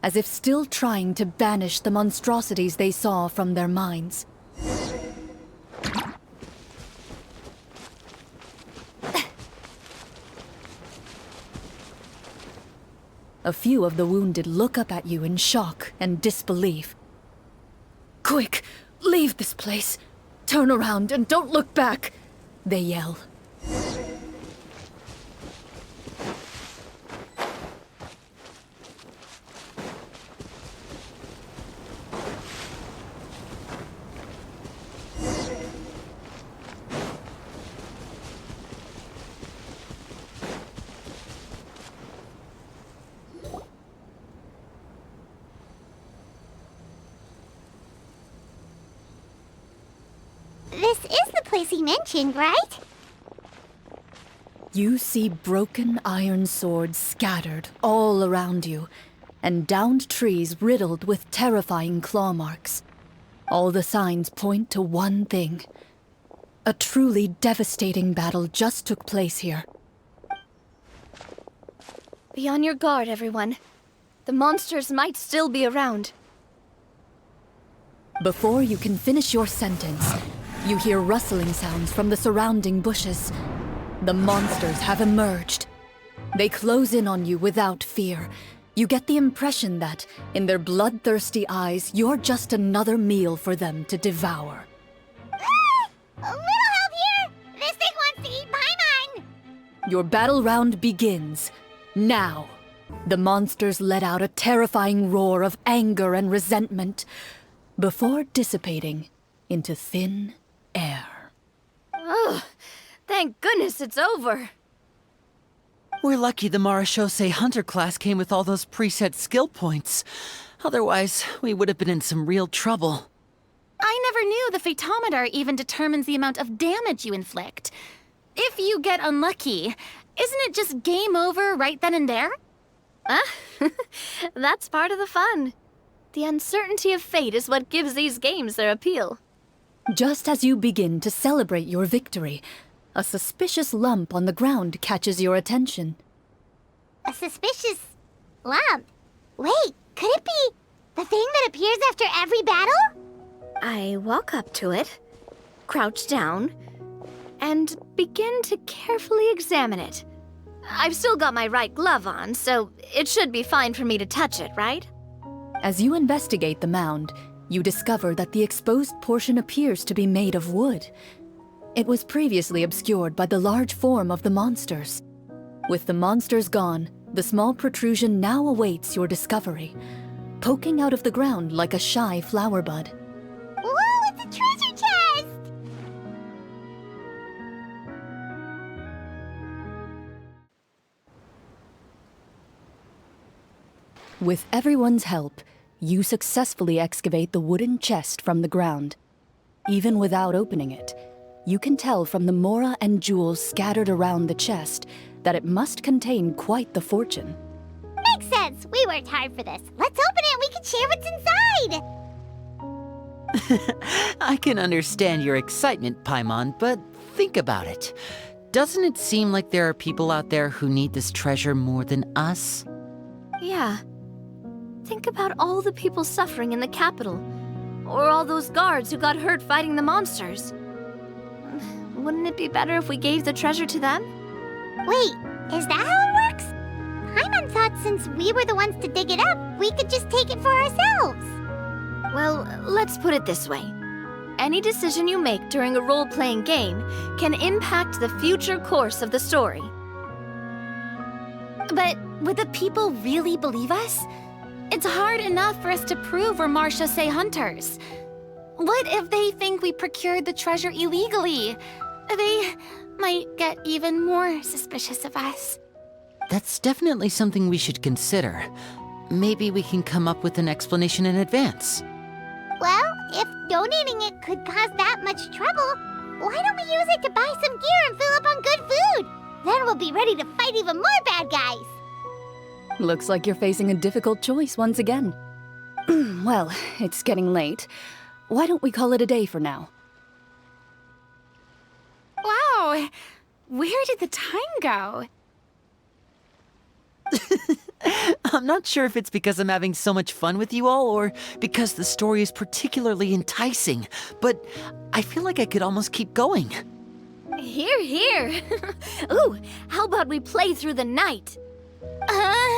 as if still trying to banish the monstrosities they saw from their minds. A few of the wounded look up at you in shock and disbelief. "Quick, leave this place! Turn around and don't look back!" they yell. This is the place he mentioned, right? You see broken iron swords scattered all around you, and downed trees riddled with terrifying claw marks. All the signs point to one thing. A truly devastating battle just took place here. Be on your guard, everyone. The monsters might still be around. Before you can finish your sentence, you hear rustling sounds from the surrounding bushes. The monsters have emerged. They close in on you without fear. You get the impression that, in their bloodthirsty eyes, you're just another meal for them to devour. A little help here! This thing wants to eat Paimon! Your battle round begins. Now. The monsters let out a terrifying roar of anger and resentment, before dissipating into thin air. Ugh, thank goodness it's over. We're lucky the Marashose Hunter class came with all those preset skill points. Otherwise, we would have been in some real trouble. I never knew the Fatometer even determines the amount of damage you inflict. If you get unlucky, isn't it just game over right then and there? That's part of the fun. The uncertainty of fate is what gives these games their appeal. Just as you begin to celebrate your victory, a suspicious lump on the ground catches your attention. A suspicious lump? Wait, could it be the thing that appears after every battle? I walk up to it, crouch down, and begin to carefully examine it. I've still got my right glove on, so it should be fine for me to touch it, right? As you investigate the mound, you discover that the exposed portion appears to be made of wood. It was previously obscured by the large form of the monsters. With the monsters gone, the small protrusion now awaits your discovery, poking out of the ground like a shy flower bud. Whoa, it's a treasure chest! With everyone's help, you successfully excavate the wooden chest from the ground. Even without opening it, you can tell from the mora and jewels scattered around the chest that it must contain quite the fortune. Makes sense. We worked hard for this. Let's open it and we can share what's inside. I can understand your excitement, Paimon, but think about it. Doesn't it seem like there are people out there who need this treasure more than us? Yeah. Think about all the people suffering in the capital, or all those guards who got hurt fighting the monsters. Wouldn't it be better if we gave the treasure to them? Wait, is that how it works? Paimon thought since we were the ones to dig it up, we could just take it for ourselves. Well, let's put it this way. Any decision you make during a role-playing game can impact the future course of the story. But would the people really believe us? It's hard enough for us to prove we're Marcia Say hunters. What if they think we procured the treasure illegally? They might get even more suspicious of us. That's definitely something we should consider. Maybe we can come up with an explanation in advance. Well, if donating it could cause that much trouble, why don't we use it to buy some gear and fill up on good food? Then we'll be ready to fight even more bad guys. Looks like you're facing a difficult choice once again. Well, it's getting late. Why don't we call it a day for now? Wow, where did the time go? I'm not sure if it's because I'm having so much fun with you all or because the story is particularly enticing, but I feel like I could almost keep going. Here, here. Ooh, how about we play through the night? I'm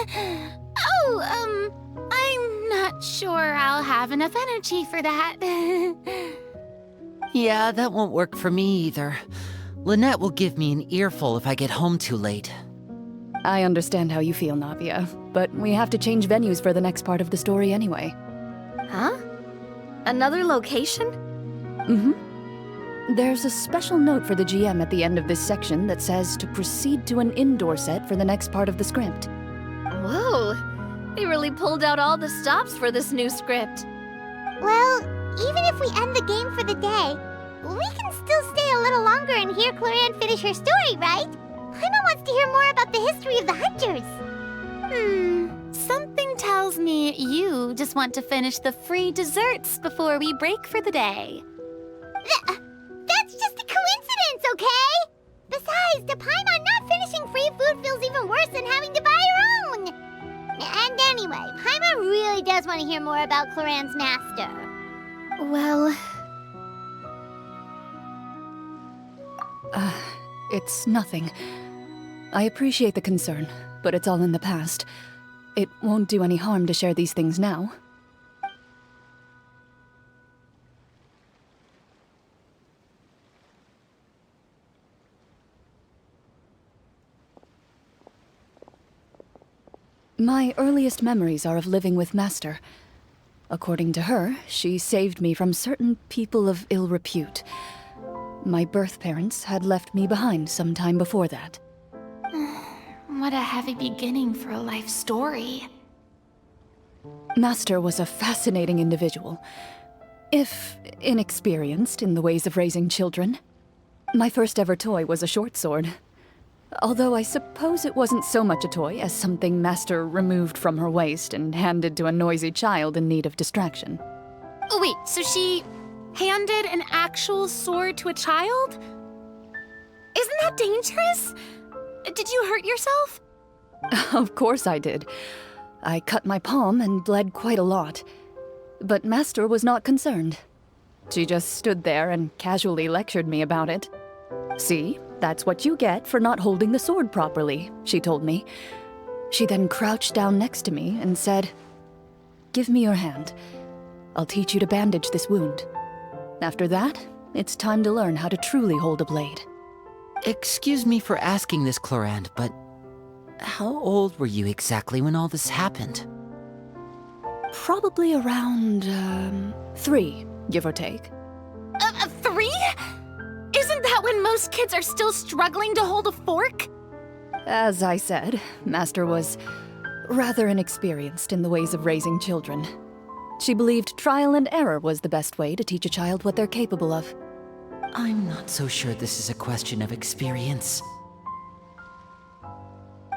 not sure I'll have enough energy for that. Yeah, that won't work for me either. Lynette will give me an earful if I get home too late. I understand how you feel, Navia, but we have to change venues for the next part of the story anyway. Huh? Another location? Mm-hmm. There's a special note for the GM at the end of this section that says to proceed to an indoor set for the next part of the script. Whoa, they really pulled out all the stops for this new script. Well, even if we end the game for the day, we can still stay a little longer and hear Cloran finish her story, right? Paimon wants to hear more about the history of the hunters. Something tells me you just want to finish the free desserts before we break for the day. That's just a coincidence, okay? Besides, to Paimon, not finishing free food feels even worse than having to buy her own. And anyway, Paimon really does want to hear more about Cloran's master. Well, It's nothing. I appreciate the concern, but it's all in the past. It won't do any harm to share these things now. My earliest memories are of living with Master. According to her, she saved me from certain people of ill repute. My birth parents had left me behind some time before that. What a heavy beginning for a life story. Master was a fascinating individual, if inexperienced in the ways of raising children. My first ever toy was a short sword. Although I suppose it wasn't so much a toy as something Master removed from her waist and handed to a noisy child in need of distraction. Oh, wait, so she handed an actual sword to a child? Isn't that dangerous? Did you hurt yourself? Of course I did. I cut my palm and bled quite a lot. But Master was not concerned. She just stood there and casually lectured me about it. See, that's what you get for not holding the sword properly, she told me. She then crouched down next to me and said, "Give me your hand. I'll teach you to bandage this wound. After that, it's time to learn how to truly hold a blade." Excuse me for asking this, Clorand, but how old were you exactly when all this happened? Probably around, 3, give or take. 3? Isn't that when most kids are still struggling to hold a fork? As I said, Master was rather inexperienced in the ways of raising children. She believed trial and error was the best way to teach a child what they're capable of. I'm not so sure this is a question of experience.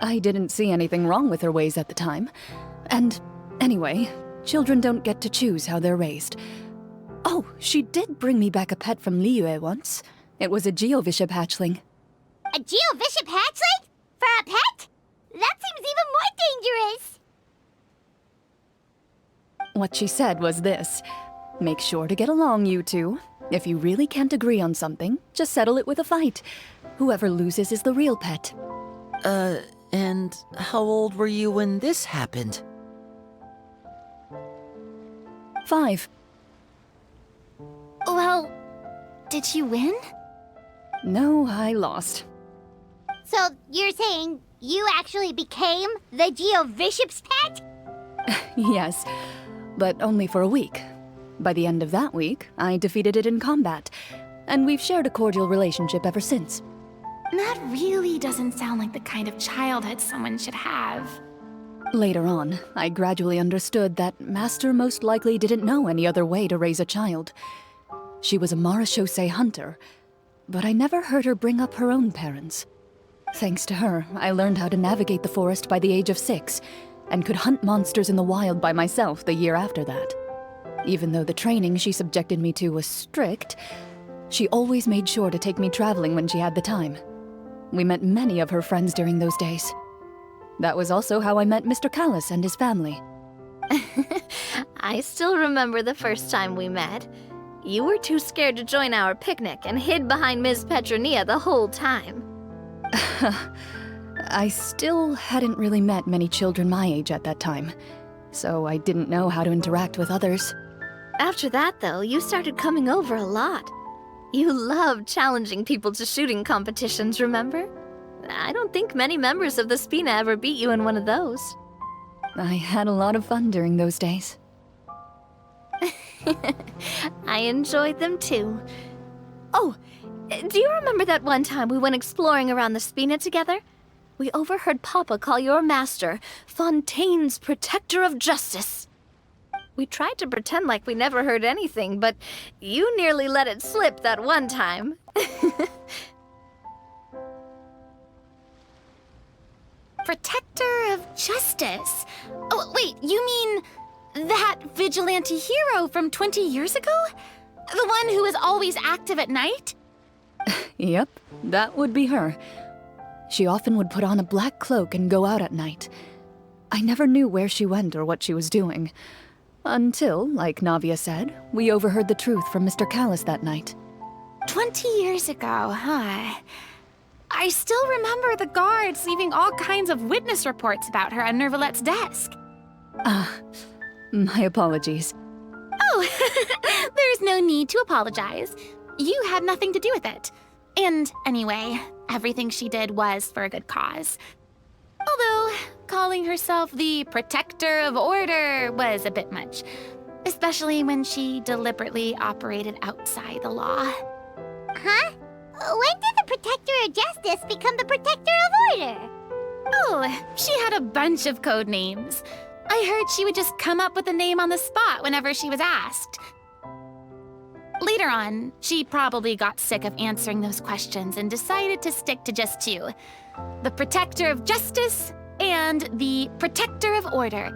I didn't see anything wrong with her ways at the time. And anyway, children don't get to choose how they're raised. Oh, she did bring me back a pet from Liyue once. It was a Geovishap hatchling. A Geovishap hatchling? For a pet? That seems even more dangerous. What she said was this: make sure to get along, you two. If you really can't agree on something, just settle it with a fight. Whoever loses is the real pet. And how old were you when this happened? 5. Well, did you win? No, I lost. So you're saying You actually became the Geovishop's pet? Yes, but only for a week. By the end of that week, I defeated it in combat, and we've shared a cordial relationship ever since. That really doesn't sound like the kind of childhood someone should have. Later on, I gradually understood that Master most likely didn't know any other way to raise a child. She was a marechaussee hunter, but I never heard her bring up her own parents. Thanks to her, I learned how to navigate the forest by the age of 6, and could hunt monsters in the wild by myself the year after that. Even though the training she subjected me to was strict, she always made sure to take me traveling when she had the time. We met many of her friends during those days. That was also how I met Mr. Callis and his family. I still remember the first time we met. You were too scared to join our picnic and hid behind Ms. Petronia the whole time. I still hadn't really met many children my age at that time, so I didn't know how to interact with others. After that, though, you started coming over a lot. You loved challenging people to shooting competitions, remember? I don't think many members of the Spina ever beat you in one of those. I had a lot of fun during those days. I enjoyed them too. Oh, do you remember that one time we went exploring around the Spina together? We overheard Papa call your master Fontaine's Protector of Justice. We tried to pretend like we never heard anything, but you nearly let it slip that one time. Protector of Justice? Oh, wait, you mean that vigilante hero from 20 years ago? The one who was always active at night? Yep, that would be her. She often would put on a black cloak and go out at night. I never knew where she went or what she was doing. Until, like Navia said, we overheard the truth from Mr. Callis that night. 20 years ago, huh? I still remember the guards leaving all kinds of witness reports about her on Nervalette's desk. My apologies. Oh, there's no need to apologize. You had nothing to do with it. And anyway, everything she did was for a good cause. Although, calling herself the Protector of Order was a bit much. Especially when she deliberately operated outside the law. Huh? When did the Protector of Justice become the Protector of Order? Oh, she had a bunch of code names. I heard she would just come up with a name on the spot whenever she was asked. Later on, she probably got sick of answering those questions and decided to stick to just 2. The Protector of Justice and the Protector of Order.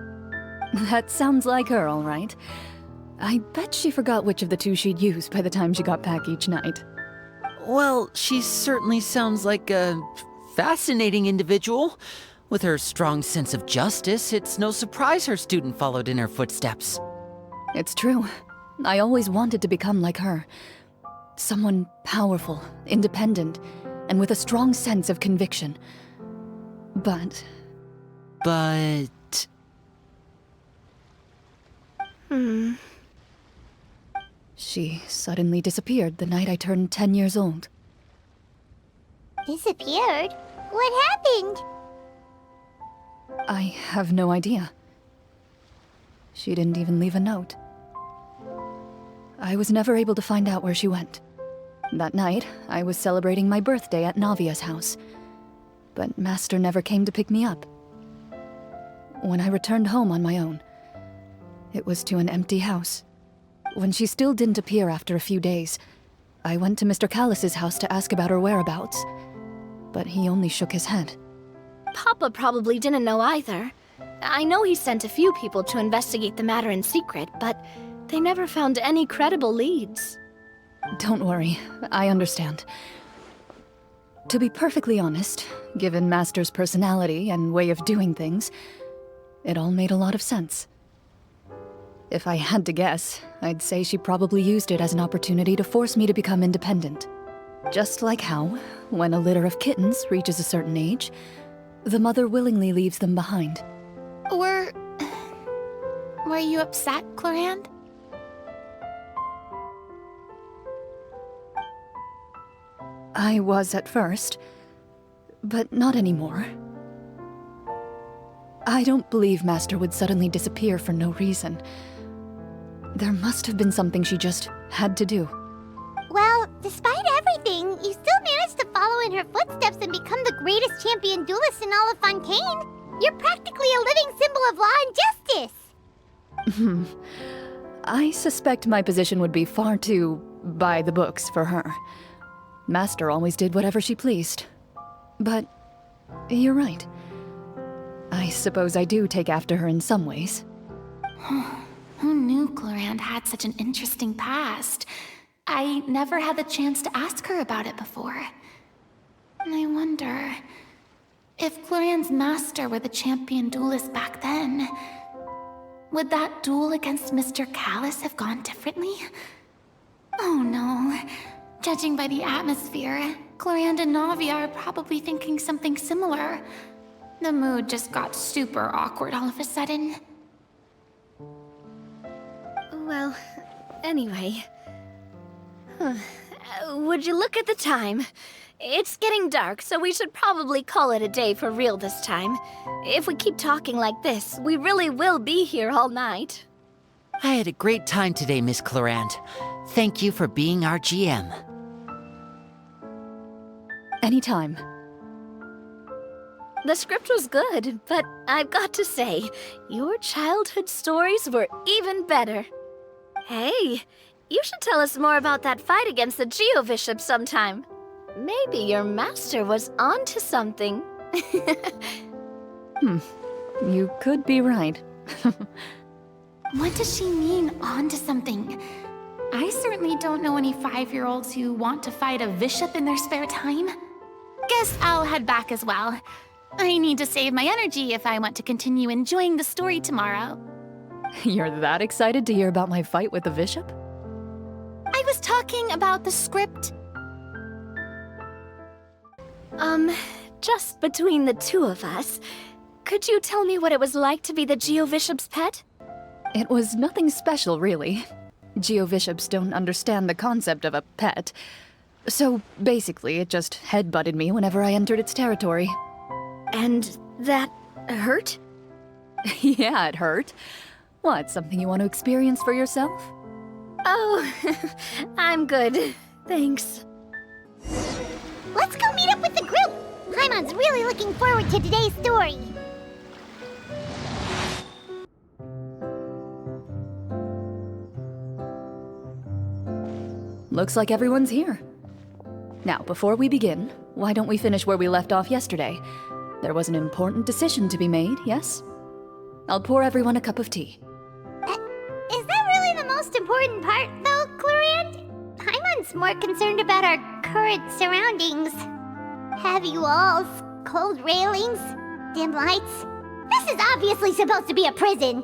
That sounds like her, all right. I bet she forgot which of the 2 she'd use by the time she got back each night. Well, she certainly sounds like a fascinating individual. With her strong sense of justice, it's no surprise her student followed in her footsteps. It's true. I always wanted to become like her. Someone powerful, independent, and with a strong sense of conviction. But... She suddenly disappeared the night I turned 10 years old. Disappeared? What happened? I have no idea. She didn't even leave a note. I was never able to find out where she went. That night, I was celebrating my birthday at Navia's house, but Master never came to pick me up. When I returned home on my own, it was to an empty house. When she still didn't appear after a few days, I went to Mr. Callis's house to ask about her whereabouts, but he only shook his head. Papa probably didn't know either. I know he sent a few people to investigate the matter in secret, but they never found any credible leads. Don't worry, I understand. To be perfectly honest, given Master's personality and way of doing things, it all made a lot of sense. If I had to guess, I'd say she probably used it as an opportunity to force me to become independent. Just like how, when a litter of kittens reaches a certain age, the mother willingly leaves them behind. Were you upset, Clorinde? I was at first, but not anymore. I don't believe Master would suddenly disappear for no reason. There must have been something she just had to do. Well, despite everything, you still managed to follow in her footsteps and become the greatest champion duelist in all of Fontaine. You're practically a living symbol of law and justice. I suspect my position would be far too by the books for her. Master always did whatever she pleased. But you're right. I suppose I do take after her in some ways. Who knew Clorinde had such an interesting past? I never had the chance to ask her about it before. And I wonder, if Clorinde's master were the champion duelist back then, would that duel against Mr. Callus have gone differently? Oh no. Judging by the atmosphere, Clorinde and Navia are probably thinking something similar. The mood just got super awkward all of a sudden. Well, anyway. Would you look at the time? It's getting dark, so we should probably call it a day for real this time. If we keep talking like this, we really will be here all night. I had a great time today, Miss Clorinde. Thank you for being our GM. Anytime. The script was good, but I've got to say, your childhood stories were even better. Hey, you should tell us more about that fight against the Geo-Bishop sometime. Maybe your master was onto something. You could be right. What does she mean, onto something? I certainly don't know any 5-year-olds who want to fight a bishop in their spare time. Guess I'll head back as well. I need to save my energy if I want to continue enjoying the story tomorrow. You're that excited to hear about my fight with the bishop? I was talking about the script. Just between the two of us, could you tell me what it was like to be the Geo-Bishop's pet? It was nothing special, really. Geo-Bishops don't understand the concept of a pet. So basically, it just headbutted me whenever I entered its territory. And that hurt? Yeah, it hurt. What, something you want to experience for yourself? Oh, I'm good. Thanks. Let's go meet up with the group. Paimon's really looking forward to today's story. Looks like everyone's here. Now, before we begin, why don't we finish where we left off yesterday? There was an important decision to be made, yes? I'll pour everyone a cup of tea. Is that really the most important part, though, Clorinde? Paimon's more concerned about our current surroundings. Heavy walls, cold railings, dim lights. This is obviously supposed to be a prison.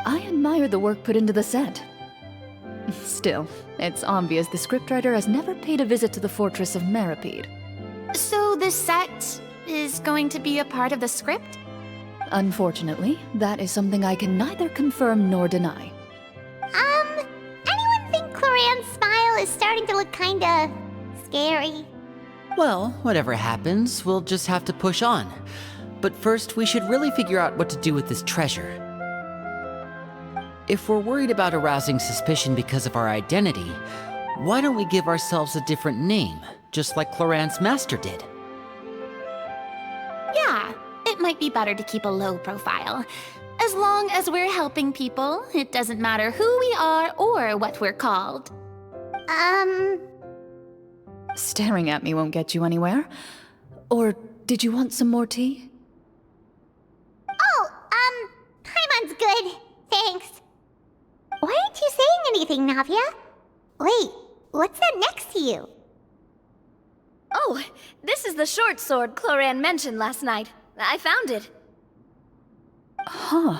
I admire the work put into the set. Still, it's obvious the scriptwriter has never paid a visit to the fortress of Meripede. So the set is going to be a part of the script? Unfortunately, that is something I can neither confirm nor deny. Anyone think Clorinde's smile is starting to look kinda scary? Well, whatever happens, we'll just have to push on. But first, we should really figure out what to do with this treasure. If we're worried about arousing suspicion because of our identity, why don't we give ourselves a different name, just like Clorinde's master did? Yeah, it might be better to keep a low profile. As long as we're helping people, it doesn't matter who we are or what we're called. Staring at me won't get you anywhere. Or did you want some more tea? Oh, Paimon's good. Thanks. Why aren't you saying anything, Navia? Wait, what's that next to you? Oh, this is the short sword Clorinde mentioned last night. I found it. Huh.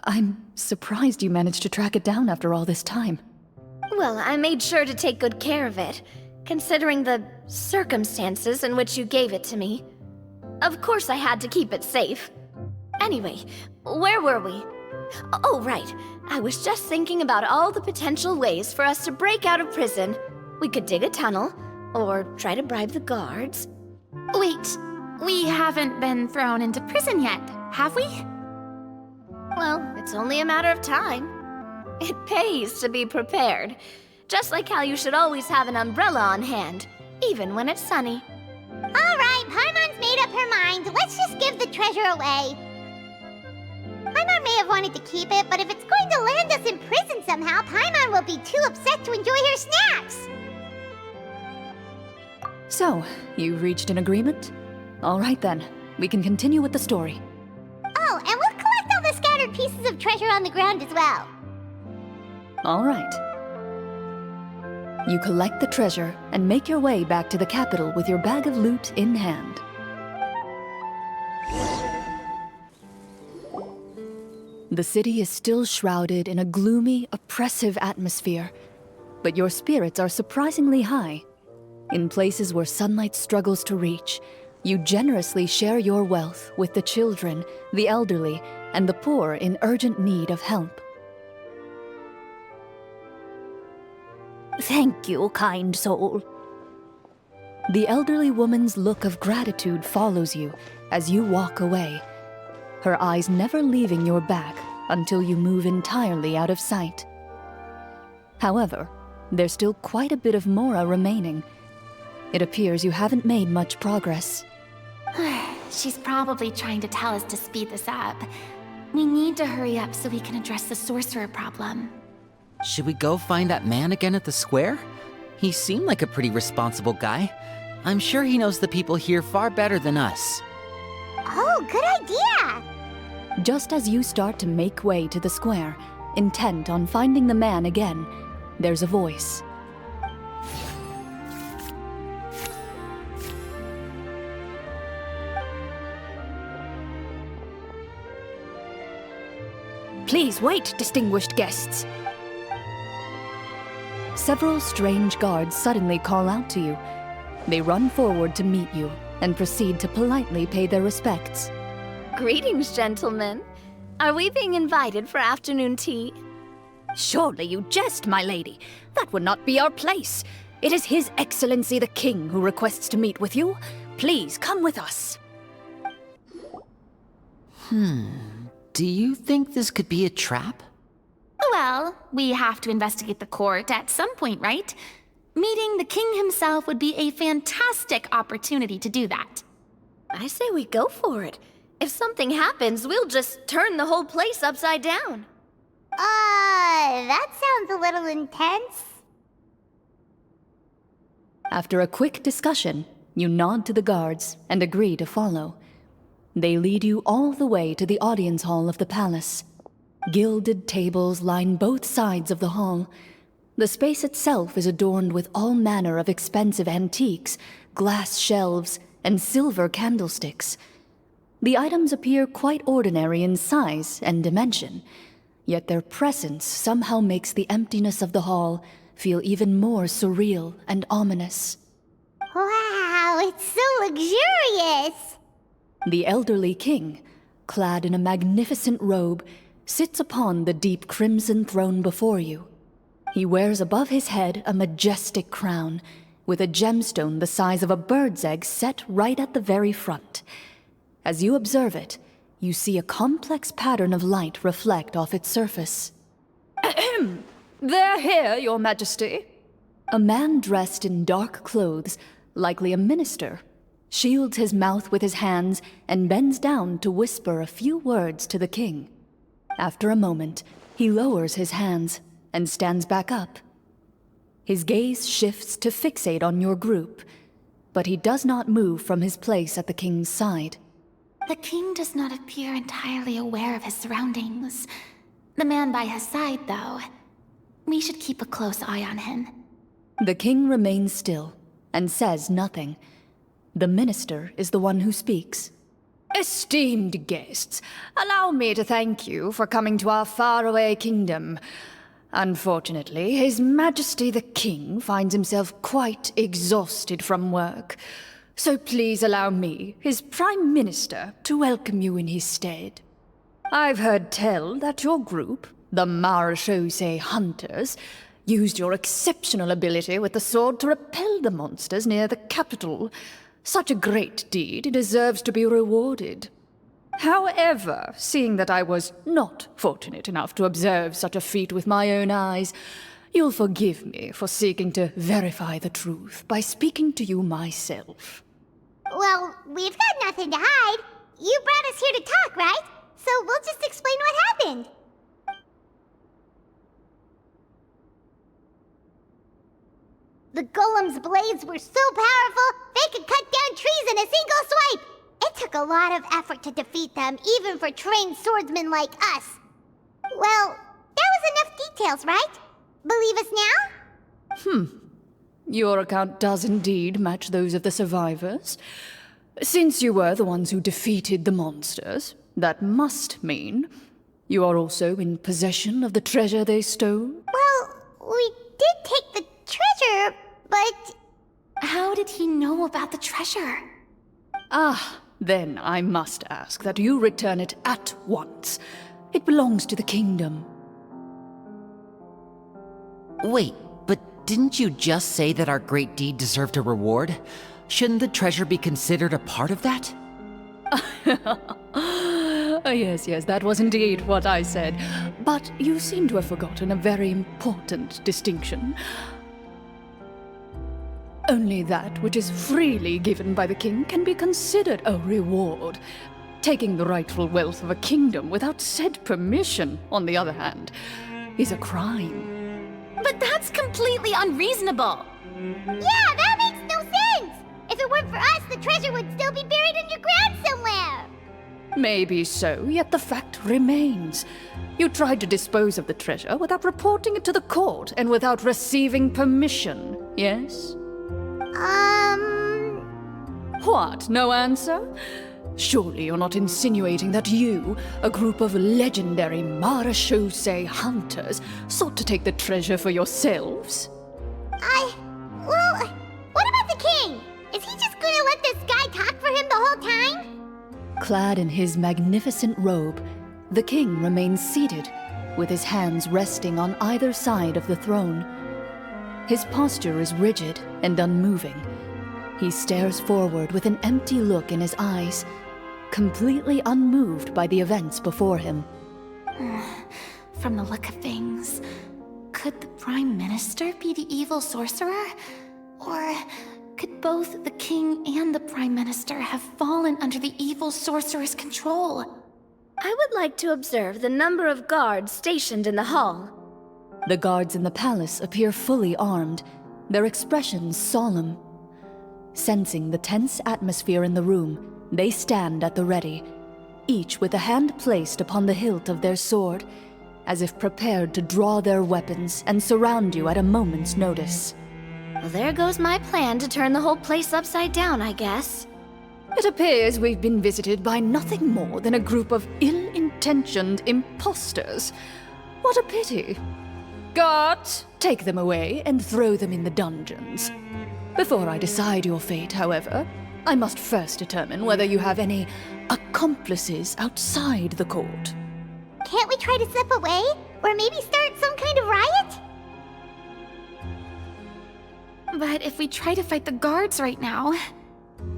I'm surprised you managed to track it down after all this time. Well, I made sure to take good care of it, considering the circumstances in which you gave it to me. Of course I had to keep it safe. Anyway, where were we? Oh, right. I was just thinking about all the potential ways for us to break out of prison. We could dig a tunnel, or try to bribe the guards. Wait, We haven't been thrown into prison yet, have we? Well, it's only a matter of time. It pays to be prepared. Just like how you should always have an umbrella on hand, even when it's sunny. Alright, Paimon's made up her mind. Let's just give the treasure away. Paimon may have wanted to keep it, but if it's going to land us in prison somehow, Paimon will be too upset to enjoy her snacks. So, you've reached an agreement? All right then, we can continue with the story. Oh, and we'll collect all the scattered pieces of treasure on the ground as well. All right. You collect the treasure and make your way back to the capital with your bag of loot in hand. The city is still shrouded in a gloomy, oppressive atmosphere, but your spirits are surprisingly high. In places where sunlight struggles to reach, you generously share your wealth with the children, the elderly, and the poor in urgent need of help. Thank you, kind soul. The elderly woman's look of gratitude follows you as you walk away, her eyes never leaving your back until you move entirely out of sight. However, there's still quite a bit of Mora remaining. It appears you haven't made much progress. She's probably trying to tell us to speed this up. We need to hurry up so we can address the sorcerer problem. Should we go find that man again at the square? He seemed like a pretty responsible guy. I'm sure he knows the people here far better than us. Oh, good idea! Just as you start to make way to the square, intent on finding the man again, there's a voice. Please wait, distinguished guests. Several strange guards suddenly call out to you. They run forward to meet you and proceed to politely pay their respects. Greetings, gentlemen. Are we being invited for afternoon tea? Surely you jest, my lady. That would not be our place. It is His Excellency the King who requests to meet with you. Please come with us. Do you think this could be a trap? Well, we have to investigate the court at some point, right? Meeting the king himself would be a fantastic opportunity to do that. I say we go for it. If something happens, we'll just turn the whole place upside down. That sounds a little intense. After a quick discussion, you nod to the guards and agree to follow. They lead you all the way to the audience hall of the palace. Gilded tables line both sides of the hall. The space itself is adorned with all manner of expensive antiques, glass shelves, and silver candlesticks. The items appear quite ordinary in size and dimension, yet their presence somehow makes the emptiness of the hall feel even more surreal and ominous. Wow, it's so luxurious! The elderly king, clad in a magnificent robe, sits upon the deep crimson throne before you. He wears above his head a majestic crown, with a gemstone the size of a bird's egg set right at the very front. As you observe it, you see a complex pattern of light reflect off its surface. They're here, Your Majesty. A man dressed in dark clothes, likely a minister, shields his mouth with his hands and bends down to whisper a few words to the king. After a moment, he lowers his hands and stands back up. His gaze shifts to fixate on your group, but he does not move from his place at the king's side. The king does not appear entirely aware of his surroundings. The man by his side, though. We should keep a close eye on him. The king remains still and says nothing. The minister is the one who speaks. Esteemed guests, allow me to thank you for coming to our faraway kingdom. Unfortunately, His Majesty the King finds himself quite exhausted from work. So please allow me, his Prime Minister, to welcome you in his stead. I've heard tell that your group, the Marechaussee Hunters, used your exceptional ability with the sword to repel the monsters near the capital. Such a great deed deserves to be rewarded. However, seeing that I was not fortunate enough to observe such a feat with my own eyes, you'll forgive me for seeking to verify the truth by speaking to you myself. Well, we've got nothing to hide. You brought us here to talk, right? So we'll just explain what happened. The golem's blades were so powerful, they could cut down trees in a single swipe! It took a lot of effort to defeat them, even for trained swordsmen like us. Well, that was enough details, right? Believe us now? Your account does indeed match those of the survivors. Since you were the ones who defeated the monsters, that must mean you are also in possession of the treasure they stole? Well, we did take the treasure, but... How did he know about the treasure? Then I must ask that you return it at once. It belongs to the kingdom. Wait, but didn't you just say that our great deed deserved a reward? Shouldn't the treasure be considered a part of that? Yes, that was indeed what I said. But you seem to have forgotten a very important distinction. Only that which is freely given by the king can be considered a reward. Taking the rightful wealth of a kingdom without said permission, on the other hand, is a crime. But that's completely unreasonable. Yeah, that makes no sense! If it weren't for us, the treasure would still be buried underground somewhere! Maybe so, yet the fact remains. You tried to dispose of the treasure without reporting it to the court and without receiving permission, yes? What, no answer? Surely you're not insinuating that you, a group of legendary Marechaussee hunters, sought to take the treasure for yourselves? Well, what about the king? Is he just gonna let this guy talk for him the whole time? Clad in his magnificent robe, the king remains seated, with his hands resting on either side of the throne. His posture is rigid and unmoving. He stares forward with an empty look in his eyes, completely unmoved by the events before him. From the look of things, could the Prime Minister be the evil sorcerer? Or could both the King and the Prime Minister have fallen under the evil sorcerer's control? I would like to observe the number of guards stationed in the hall. The guards in the palace appear fully armed, their expressions solemn. Sensing the tense atmosphere in the room, they stand at the ready, each with a hand placed upon the hilt of their sword, as if prepared to draw their weapons and surround you at a moment's notice. Well, there goes my plan to turn the whole place upside down, I guess. It appears we've been visited by nothing more than a group of ill-intentioned imposters. What a pity. Guards, take them away and throw them in the dungeons. Before I decide your fate, however, I must first determine whether you have any accomplices outside the court. Can't we try to slip away? Or maybe start some kind of riot? But if we try to fight the guards right now...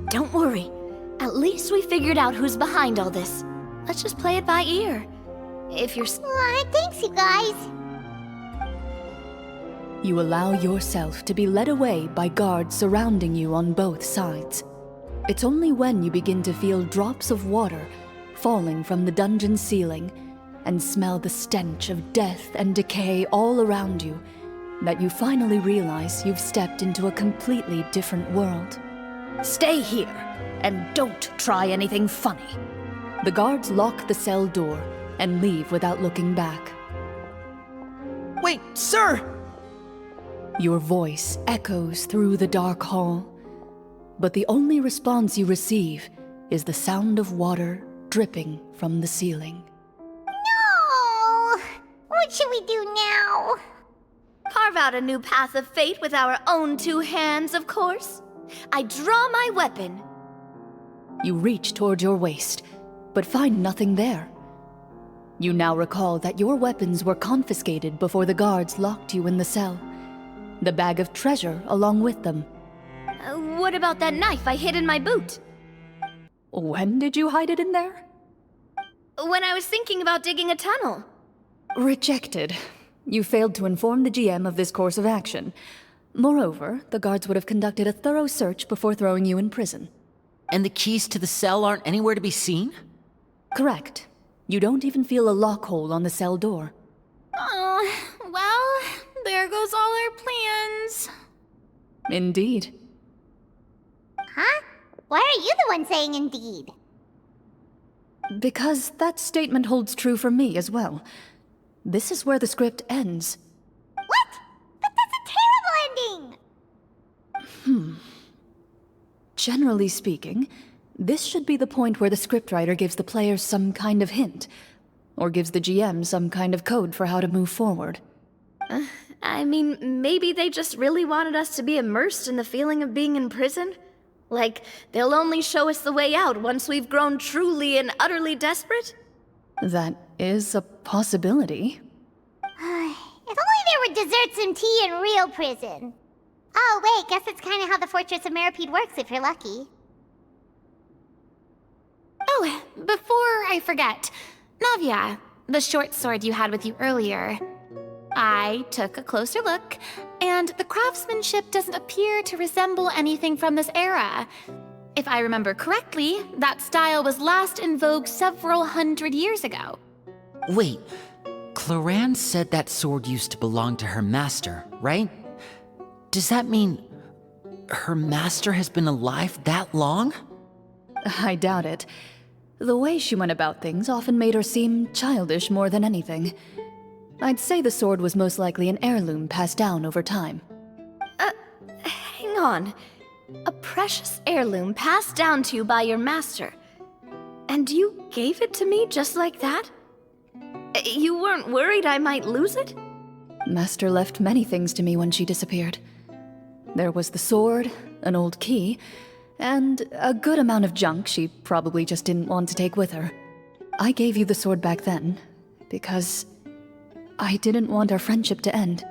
Don't worry. At least we figured out who's behind all this. Let's just play it by ear. If you're... Thanks, you guys. You allow yourself to be led away by guards surrounding you on both sides. It's only when you begin to feel drops of water falling from the dungeon ceiling and smell the stench of death and decay all around you that you finally realize you've stepped into a completely different world. Stay here, and don't try anything funny. The guards lock the cell door and leave without looking back. Wait, sir! Your voice echoes through the dark hall, but the only response you receive is the sound of water dripping from the ceiling. No! What should we do now? Carve out a new path of fate with our own two hands, of course. I draw my weapon. You reach toward your waist, but find nothing there. You now recall that your weapons were confiscated before the guards locked you in the cell. The bag of treasure along with them. What about that knife I hid in my boot? When did you hide it in there? When I was thinking about digging a tunnel. Rejected. You failed to inform the GM of this course of action. Moreover, the guards would have conducted a thorough search before throwing you in prison. And the keys to the cell aren't anywhere to be seen? Correct. You don't even feel a lock hole on the cell door. Oh, well, there goes all our plans. Indeed. Huh? Why are you the one saying indeed? Because that statement holds true for me as well. This is where the script ends. What? But that's a terrible ending! Generally speaking, this should be the point where the scriptwriter gives the players some kind of hint, or gives the GM some kind of code for how to move forward. I mean, maybe they just really wanted us to be immersed in the feeling of being in prison? Like, they'll only show us the way out once we've grown truly and utterly desperate? That is a possibility. If only there were desserts and tea in real prison. Oh, wait, guess it's kind of how the Fortress of Meripede works if you're lucky. Oh, before I forget, Navia, the short sword you had with you earlier. I took a closer look, and the craftsmanship doesn't appear to resemble anything from this era. If I remember correctly, that style was last in vogue several hundred years ago. Wait, Cloran said that sword used to belong to her master, right? Does that mean her master has been alive that long? I doubt it. The way she went about things often made her seem childish more than anything. I'd say the sword was most likely an heirloom passed down over time. Hang on. A precious heirloom passed down to you by your master. And you gave it to me just like that? You weren't worried I might lose it? Master left many things to me when she disappeared. There was the sword, an old key, and a good amount of junk she probably just didn't want to take with her. I gave you the sword back then, because I didn't want our friendship to end.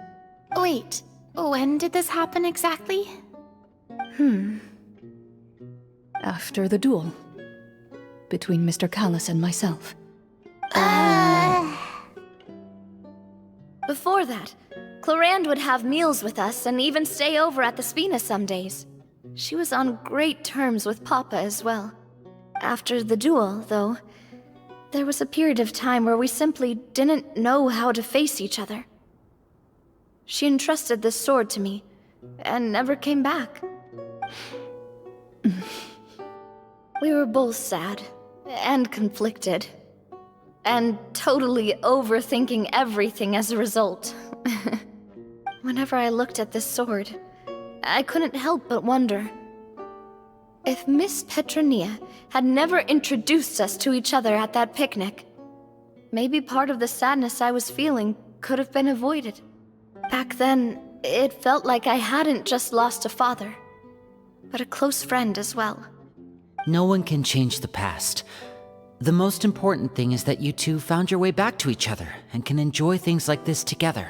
Wait, when did this happen exactly? After the duel. Between Mr. Callis and myself. Before that, Clorinde would have meals with us and even stay over at the Spina some days. She was on great terms with Papa as well. After the duel, though, there was a period of time where we simply didn't know how to face each other. She entrusted this sword to me, and never came back. We were both sad, and conflicted, and totally overthinking everything as a result. Whenever I looked at this sword, I couldn't help but wonder if Miss Petronia had never introduced us to each other at that picnic. Maybe part of the sadness I was feeling could have been avoided. Back then, it felt like I hadn't just lost a father, but a close friend as well. No one can change the past. The most important thing is that you two found your way back to each other and can enjoy things like this together.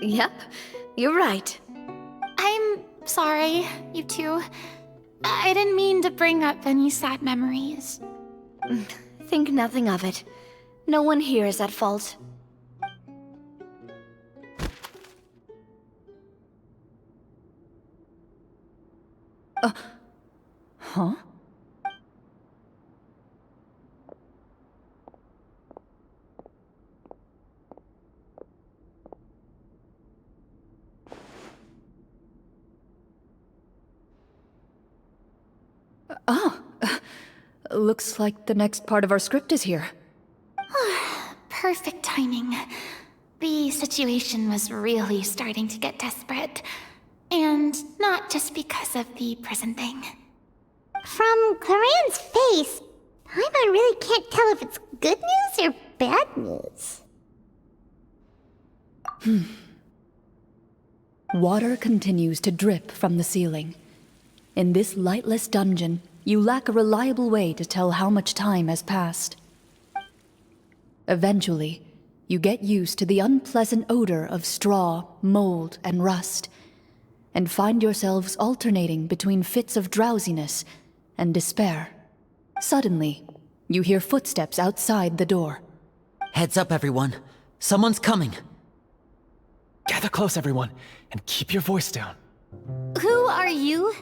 Yep, you're right. I'm sorry, you two. I didn't mean to bring up any sad memories. Think nothing of it. No one here is at fault. Huh? Looks like the next part of our script is here. Perfect timing. The situation was really starting to get desperate. And not just because of the prison thing. From Claren's face, Paimon really can't tell if it's good news or bad news. Water continues to drip from the ceiling. In this lightless dungeon, you lack a reliable way to tell how much time has passed. Eventually, you get used to the unpleasant odor of straw, mold, and rust. and find yourselves alternating between fits of drowsiness and despair. Suddenly, you hear footsteps outside the door. Heads up, everyone. Someone's coming. Gather close, everyone, and keep your voice down. Who are you?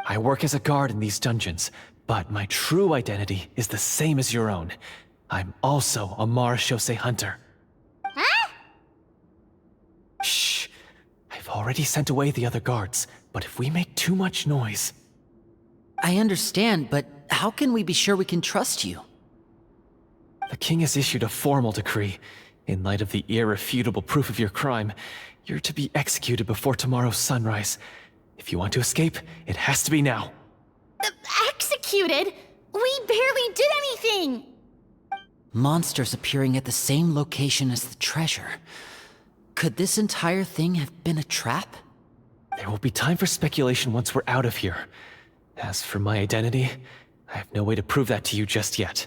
I work as a guard in these dungeons, but my true identity is the same as your own. I'm also a Marashose hunter. Huh? Shh. I've already sent away the other guards, but if we make too much noise... I understand, but how can we be sure we can trust you? The king has issued a formal decree. In light of the irrefutable proof of your crime, you're to be executed before tomorrow's sunrise. If you want to escape, it has to be now. Executed? We barely did anything! Monsters appearing at the same location as the treasure. Could this entire thing have been a trap? There will be time for speculation once we're out of here. As for my identity, I have no way to prove that to you just yet.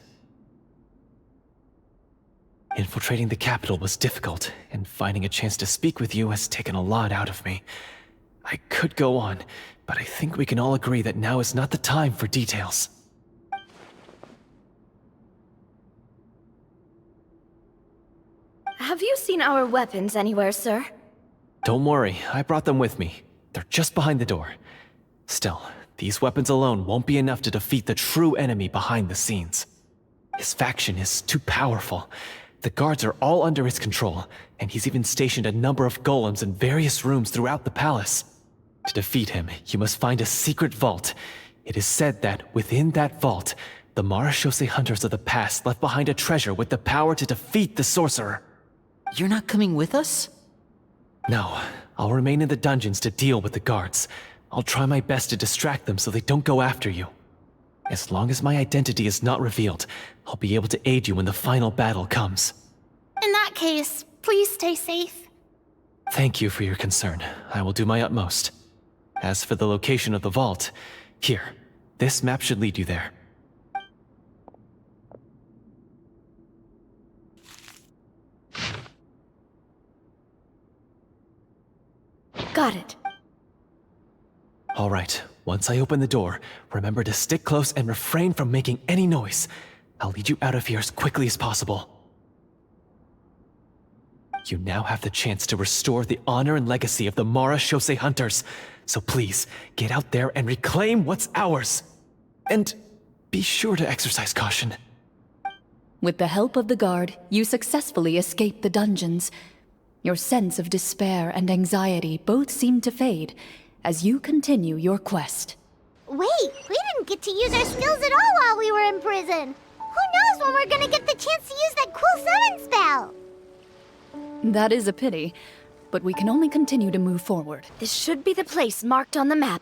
Infiltrating the capital was difficult, and finding a chance to speak with you has taken a lot out of me. I could go on, but I think we can all agree that now is not the time for details. Have you seen our weapons anywhere, sir? Don't worry, I brought them with me. They're just behind the door. Still, these weapons alone won't be enough to defeat the true enemy behind the scenes. His faction is too powerful. The guards are all under his control, and he's even stationed a number of golems in various rooms throughout the palace. To defeat him, you must find a secret vault. It is said that within that vault, the Marashose hunters of the past left behind a treasure with the power to defeat the sorcerer. You're not coming with us? No, I'll remain in the dungeons to deal with the guards. I'll try my best to distract them so they don't go after you. As long as my identity is not revealed, I'll be able to aid you when the final battle comes. In that case, please stay safe. Thank you for your concern. I will do my utmost. As for the location of the vault, here, this map should lead you there. Got it. All right, once I open the door, remember to stick close and refrain from making any noise. I'll lead you out of here as quickly as possible. You now have the chance to restore the honor and legacy of the Marashose hunters. So please, get out there and reclaim what's ours. And be sure to exercise caution. With the help of the guard, you successfully escape the dungeons. Your sense of despair and anxiety both seem to fade as you continue your quest. Wait, we didn't get to use our skills at all while we were in prison. Who knows when we're gonna get the chance to use that cool summon spell? That is a pity, but we can only continue to move forward. This should be the place marked on the map.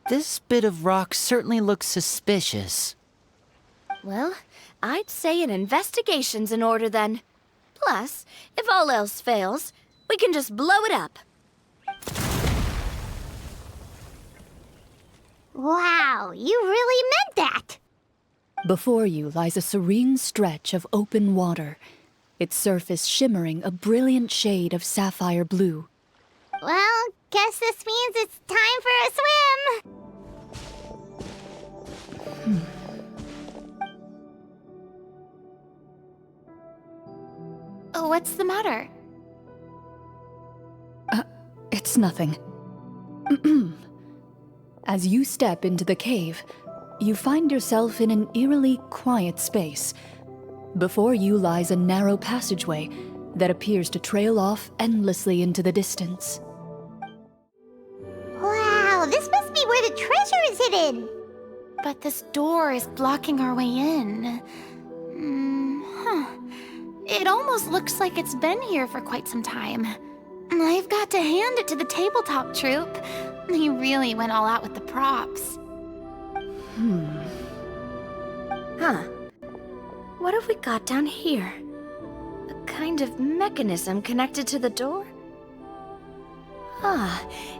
This bit of rock certainly looks suspicious. Well, I'd say an investigation's in order then. Plus, if all else fails, we can just blow it up. Wow, you really meant that! Before you lies a serene stretch of open water, its surface shimmering a brilliant shade of sapphire blue. Well, guess this means it's time for a swim! Oh, what's the matter? It's nothing. As you step into the cave, you find yourself in an eerily quiet space. Before you lies a narrow passageway that appears to trail off endlessly into the distance. Wow, this must be where the treasure is hidden! But this door is blocking our way in. It almost looks like it's been here for quite some time. I've got to hand it to the tabletop troupe. They really went all out with the props. Huh. What have we got down here? A kind of mechanism connected to the door?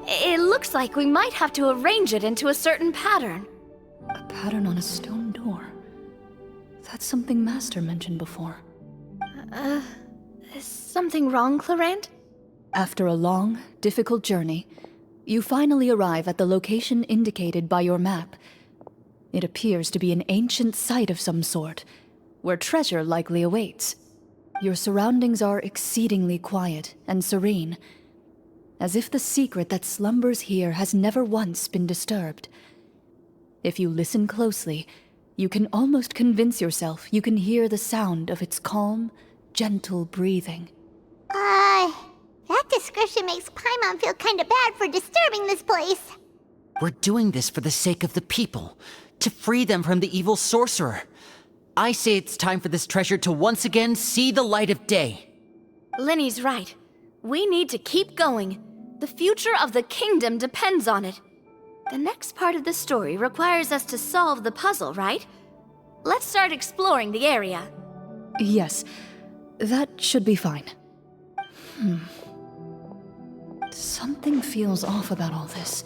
It looks like we might have to arrange it into a certain pattern. A pattern on a stone door. That's something Master mentioned before. Is something wrong, Clarinde? After a long, difficult journey, You finally arrive at the location indicated by your map. It appears to be an ancient site of some sort, where treasure likely awaits. Your surroundings are exceedingly quiet and serene, as if the secret that slumbers here has never once been disturbed. If you listen closely, you can almost convince yourself you can hear the sound of its calm, gentle breathing. That description makes Paimon feel kinda bad for disturbing this place. We're doing this for the sake of the people, to free them from the evil sorcerer. I say it's time for this treasure to once again see the light of day. Linny's right. We need to keep going. The future of the kingdom depends on it. The next part of the story requires us to solve the puzzle, right? Let's start exploring the area. Yes, that should be fine. Something feels off about all this.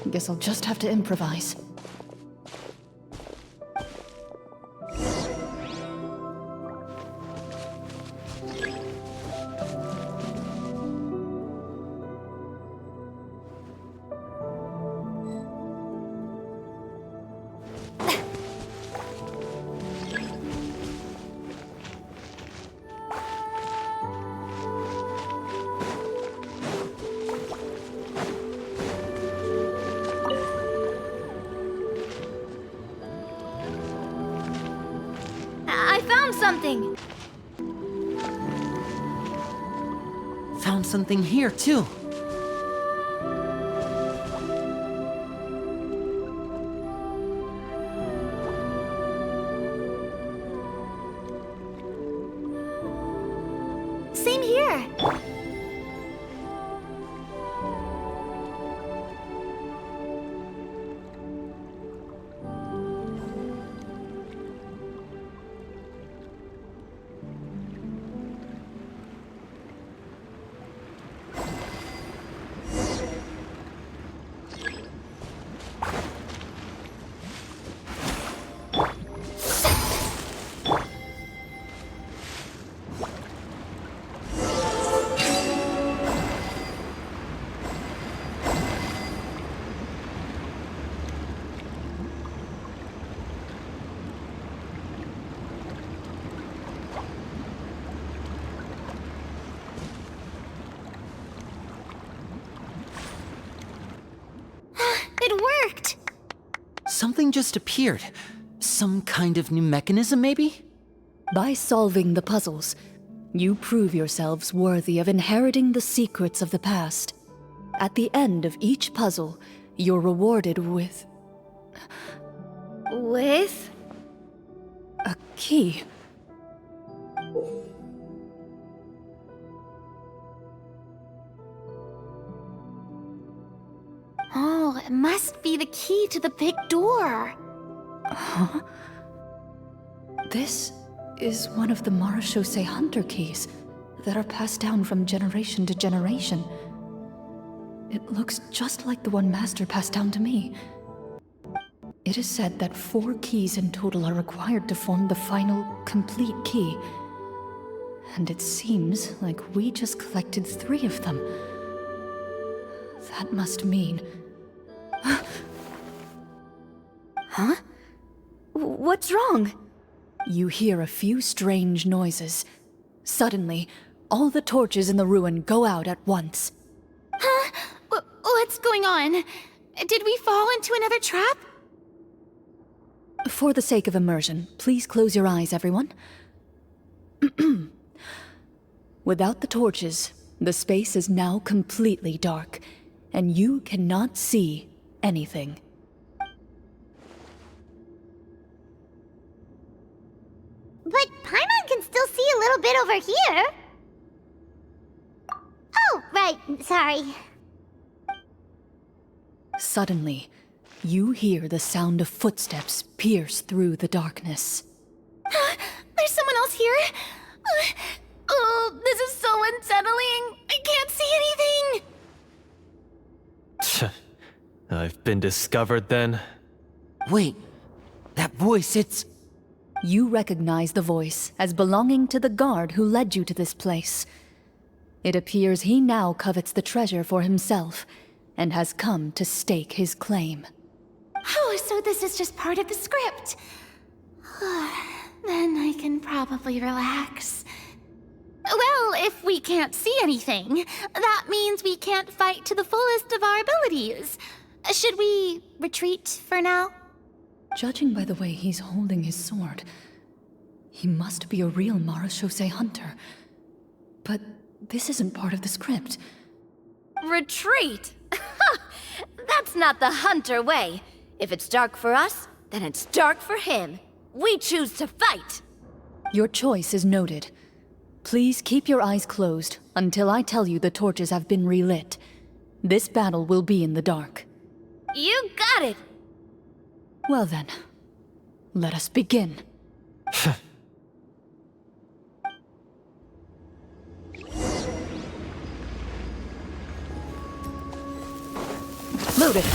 Guess I'll just have to improvise. I found something! Found something here, too. Same here! It worked! Something just appeared. Some kind of new mechanism, maybe? By solving the puzzles, you prove yourselves worthy of inheriting the secrets of the past. At the end of each puzzle, you're rewarded with With? a key. Oh, it must be the key to the big door. Huh? This is one of the Marechaussee Hunter keys that are passed down from generation to generation. It looks just like the one Master passed down to me. It is said that 4 keys in total are required to form the final, complete key. And it seems like we just collected 3 of them. That must mean... Huh? What's wrong? You hear a few strange noises. Suddenly, all the torches in the ruin go out at once. Huh? What's going on? Did we fall into another trap? For the sake of immersion, please close your eyes, everyone. Without the torches, the space is now completely dark, and you cannot see anything. But Paimon can still see a little bit over here. Oh, right, sorry. Suddenly, you hear the sound of footsteps pierce through the darkness. There's someone else here? Oh, this is so unsettling. I can't see anything. I've been discovered then. Wait, that voice, it's... You recognize the voice as belonging to the guard who led you to this place. It appears he now covets the treasure for himself, and has come to stake his claim. Oh, so this is just part of the script. Then I can probably relax. Well, if we can't see anything, that means we can't fight to the fullest of our abilities. Should we retreat for now? Judging by the way he's holding his sword, he must be a real Marechaussee hunter. But this isn't part of the script. Retreat? That's not the hunter way. If it's dark for us, then it's dark for him. We choose to fight. Your choice is noted. Please keep your eyes closed until I tell you the torches have been relit. This battle will be in the dark. You got it. Well then, let us begin. Loaded.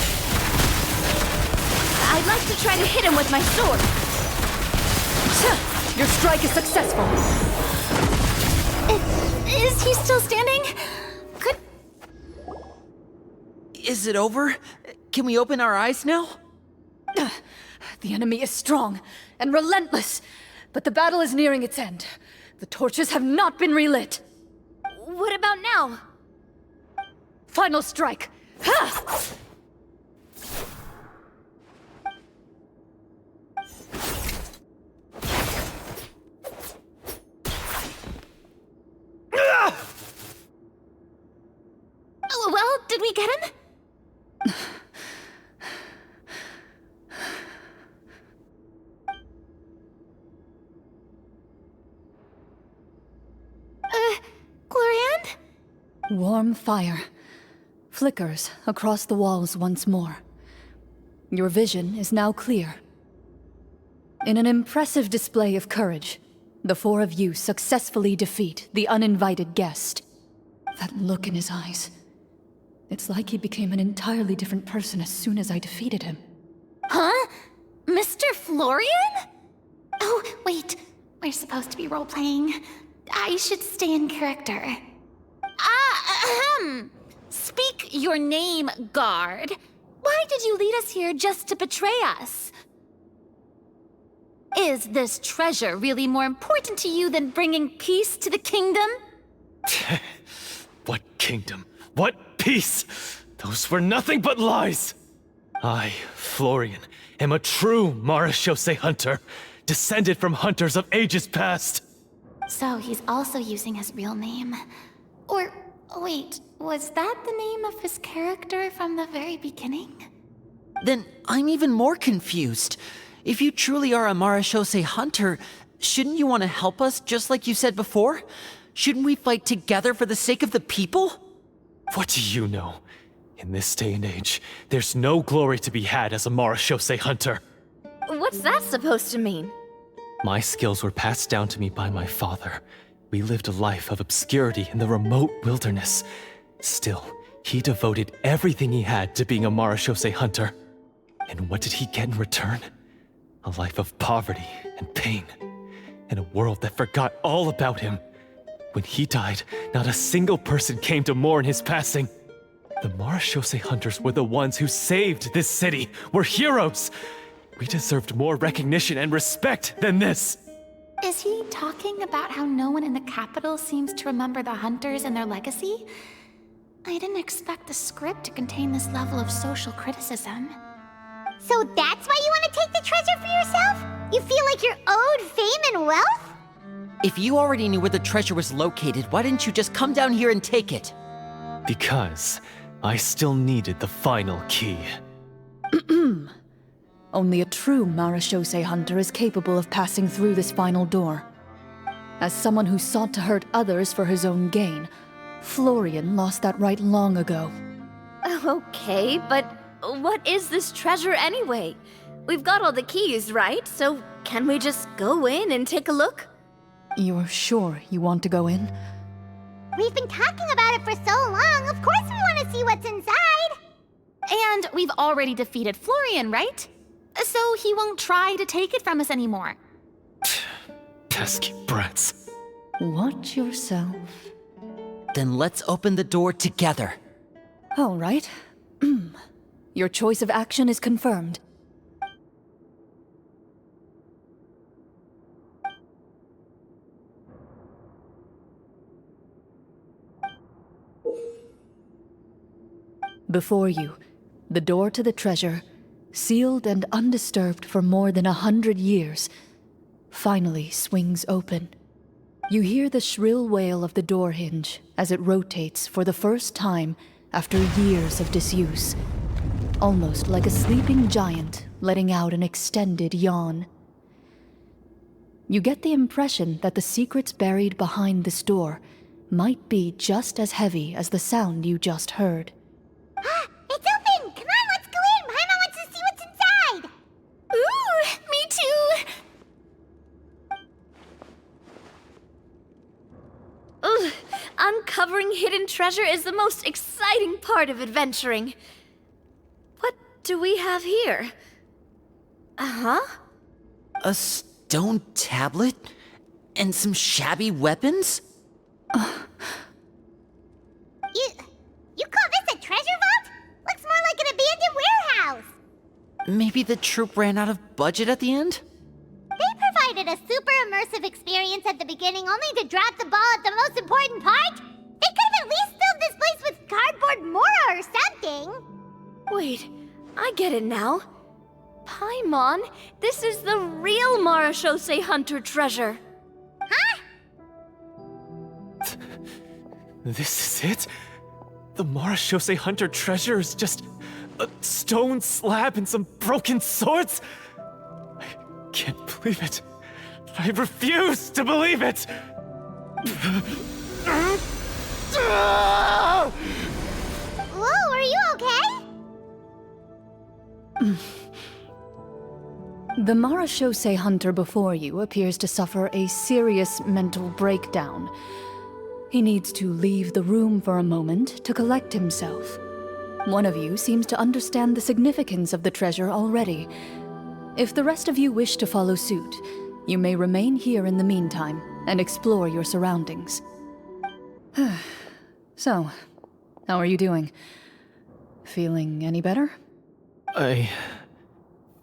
I'd like to try to hit him with my sword. Your strike is successful. Is he still standing? Could... Is it over? Can we open our eyes now? The enemy is strong and relentless, but the battle is nearing its end. The torches have not been relit. What about now? Final strike. Ha! Well, did we get him? Glorian? Warm fire flickers across the walls once more. Your vision is now clear. In an impressive display of courage, the four of you successfully defeat the uninvited guest. That look in his eyes. It's like he became an entirely different person as soon as I defeated him. Huh? Mr. Florian? Oh, wait. We're supposed to be role-playing. I should stay in character. Speak your name, guard. Why did you lead us here just to betray us? Is this treasure really more important to you than bringing peace to the kingdom? What kingdom? What peace? Those were nothing but lies! I, Florian, am a true Marechaussee hunter, descended from hunters of ages past. So he's also using his real name. Or, wait, was that the name of his character from the very beginning? Then I'm even more confused. If you truly are a Marechaussee hunter, shouldn't you want to help us just like you said before? Shouldn't we fight together for the sake of the people? What do you know? In this day and age, there's no glory to be had as a Marechaussee hunter. What's that supposed to mean? My skills were passed down to me by my father. We lived a life of obscurity in the remote wilderness. Still, he devoted everything he had to being a Marechaussee hunter. And what did he get in return? A life of poverty and pain, and a world that forgot all about him. When he died, not a single person came to mourn his passing. The Marechaussee hunters were the ones who saved this city, were heroes. We deserved more recognition and respect than this. Is he talking about how no one in the capital seems to remember the hunters and their legacy? I didn't expect the script to contain this level of social criticism. So that's why you want to take the treasure for yourself? You feel like you're owed fame and wealth? If you already knew where the treasure was located, why didn't you just come down here and take it? Because I still needed the final key. Only a true Marechaussee hunter is capable of passing through this final door. As someone who sought to hurt others for his own gain, Florian lost that right long ago. Okay, but what is this treasure anyway? We've got all the keys, right? So can we just go in and take a look? You're sure you want to go in? We've been talking about it for so long, of course we want to see what's inside! And we've already defeated Florian, right? So he won't try to take it from us anymore. Pesky brats. Watch yourself. Then let's open the door together. All right. Your choice of action is confirmed. Before you, the door to the treasure, sealed and undisturbed for more than 100 years, finally swings open. You hear the shrill wail of the door hinge as it rotates for the first time after years of disuse, almost like a sleeping giant letting out an extended yawn. You get the impression that the secrets buried behind this door might be just as heavy as the sound you just heard. It's open! Come on, let's go in! Paimon wants to see what's inside! Ooh, me too! Ugh, uncovering hidden treasure is the most exciting part of adventuring. What do we have here? Uh-huh. A stone tablet? And some shabby weapons? You call this a treasure vault? Looks more like an abandoned warehouse! Maybe the troupe ran out of budget at the end? They provided a super immersive experience at the beginning only to drop the ball at the most important part? They could have at least filled this place with cardboard Mora or something! Wait, I get it now. Paimon, this is the real Marachose Hunter treasure. Huh? This is it? The Marachose Hunter treasure is just a stone slab and some broken swords? I can't believe it. I refuse to believe it! Whoa, are you okay? The Marachose hunter before you appears to suffer a serious mental breakdown. He needs to leave the room for a moment to collect himself. One of you seems to understand the significance of the treasure already. If the rest of you wish to follow suit, you may remain here in the meantime and explore your surroundings. So, how are you doing? Feeling any better?